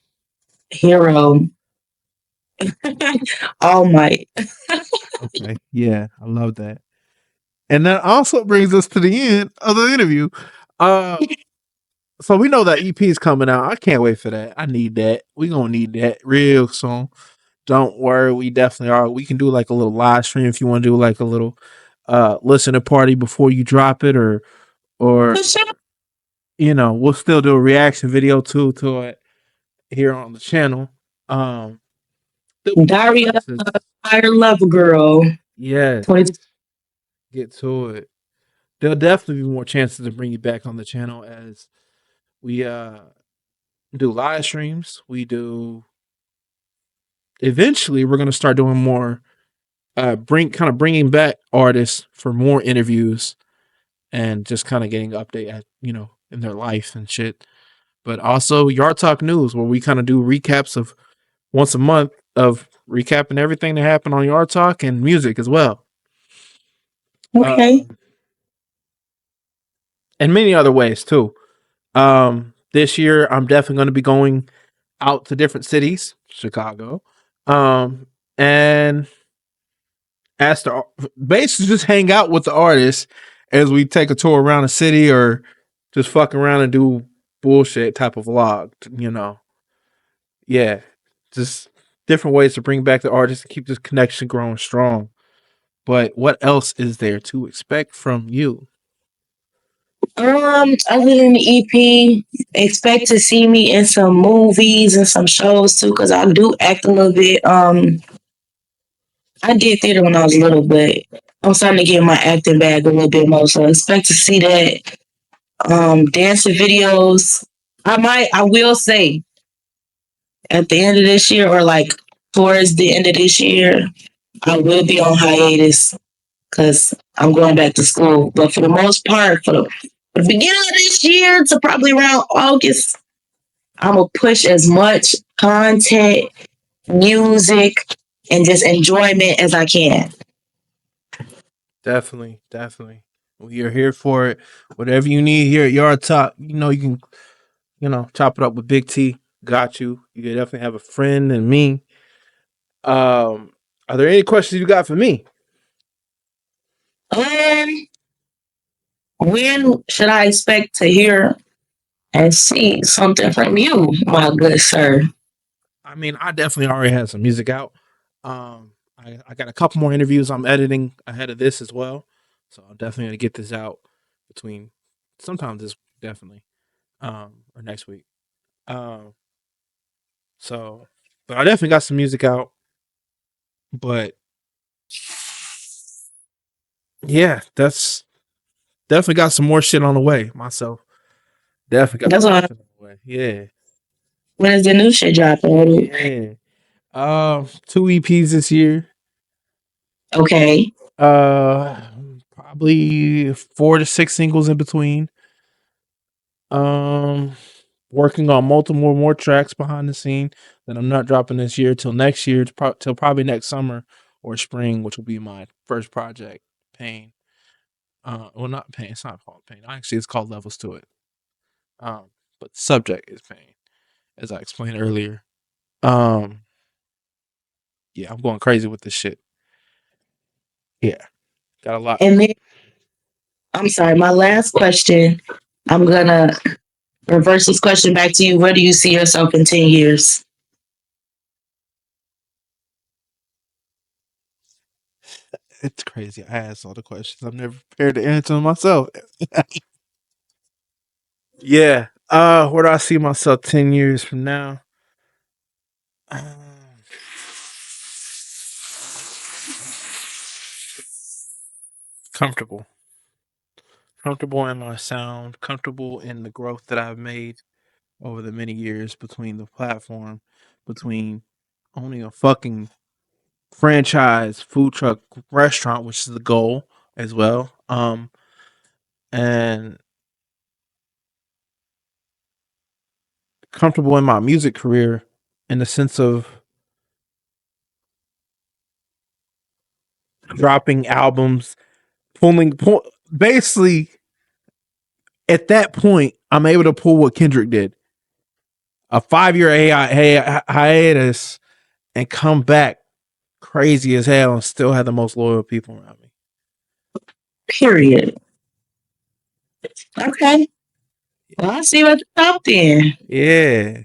Hero. All Might. Okay. Yeah, I love that. And that also brings us to the end of the interview. So we know that EP is coming out. I can't wait for that. I need that. We gonna need that real soon. Don't worry, we definitely are. We can do like a little live stream if you want to do like a little listener party before you drop it, or you know, we'll still do a reaction video to it here on the channel. Diary of a Fire Love Girl. Yeah. Get to it. There'll definitely be more chances to bring you back on the channel as we do live streams. We do. Eventually, we're gonna start doing more. Bringing back artists for more interviews, and just kind of getting an update at in their life and shit. But also Yard Talk News, where we kind of do recaps of once a month of recapping everything that happened on Yard Talk and music as well. Okay. And many other ways too. This year I'm definitely going to be going out to different cities, Chicago, and ask the basically just hang out with the artists as we take a tour around the city, or just fuck around and do bullshit type of vlog. Yeah, just different ways to bring back the artists and keep this connection growing strong. But what else is there to expect from you? Other than the EP, expect to see me in some movies and some shows too, because I do act a little bit. I did theater when I was little, but I'm starting to get my acting bag a little bit more. So expect to see that. Dancing videos. I will say at the end of this year or like towards the end of this year, I will be on hiatus because I'm going back to school. But for the most part, for the beginning of this year to probably around August, I'm going to push as much content, music, and just enjoyment as I can. Definitely, definitely. We are here for it. Whatever you need here at Yard Talk, you can, chop it up with Big T. Got you. You can definitely have a friend and me. Are there any questions you got for me? When should I expect to hear and see something from you, my good sir? I mean, I definitely already had some music out. I got a couple more interviews I'm editing ahead of this as well. So I'm definitely gonna get this out between sometimes this definitely. Or next week. Um so but I definitely got some music out. But yeah, that's definitely got some more shit on the way myself. Definitely got That's some all. shit on the way. Yeah. When is the new shit dropping? Yeah. 2 EPs this year. Okay. Probably 4 to 6 singles in between. Working on multiple more tracks behind the scene that I'm not dropping this year till next year, till probably next summer or spring, which will be my first project, Pain. Well, not Pain. It's not called Pain. Actually, it's called Levels to It. But the subject is Pain, as I explained earlier. Yeah, I'm going crazy with this shit. Yeah, got a lot. And then, I'm sorry, my last question. I'm gonna reverse this question back to you. Where do you see yourself in 10 years? It's crazy. I asked all the questions. I'm never prepared to answer them myself. Yeah. Where do I see myself 10 years from now? Comfortable. Comfortable in my sound, comfortable in the growth that I've made over the many years between the platform, between owning a fucking franchise food truck restaurant, which is the goal as well. And comfortable in my music career in the sense of dropping albums, basically at that point, I'm able to pull what Kendrick did. A 5-year hiatus and come back crazy as hell and still have the most loyal people around me. Period. Okay. Well, I'll see what's out there. Yeah.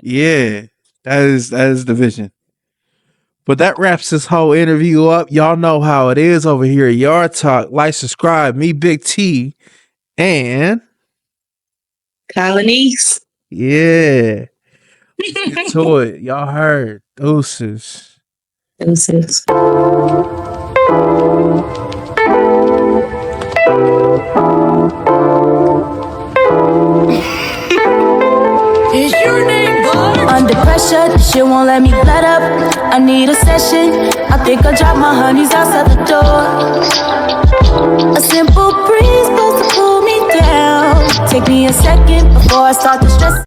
Yeah. That is the vision. But that wraps this whole interview up. Y'all know how it is over here at Yard Talk. Like, subscribe. Me, Big T, and Laniese. Yeah. Let's get to it. Y'all heard. Deuces. Deuces. Is your name Barb? Under pressure, the shit won't let me let up. I need a session. I think I'll drop my honeys outside the door. A simple breeze supposed to cool me down. Take me a second before I start to stress.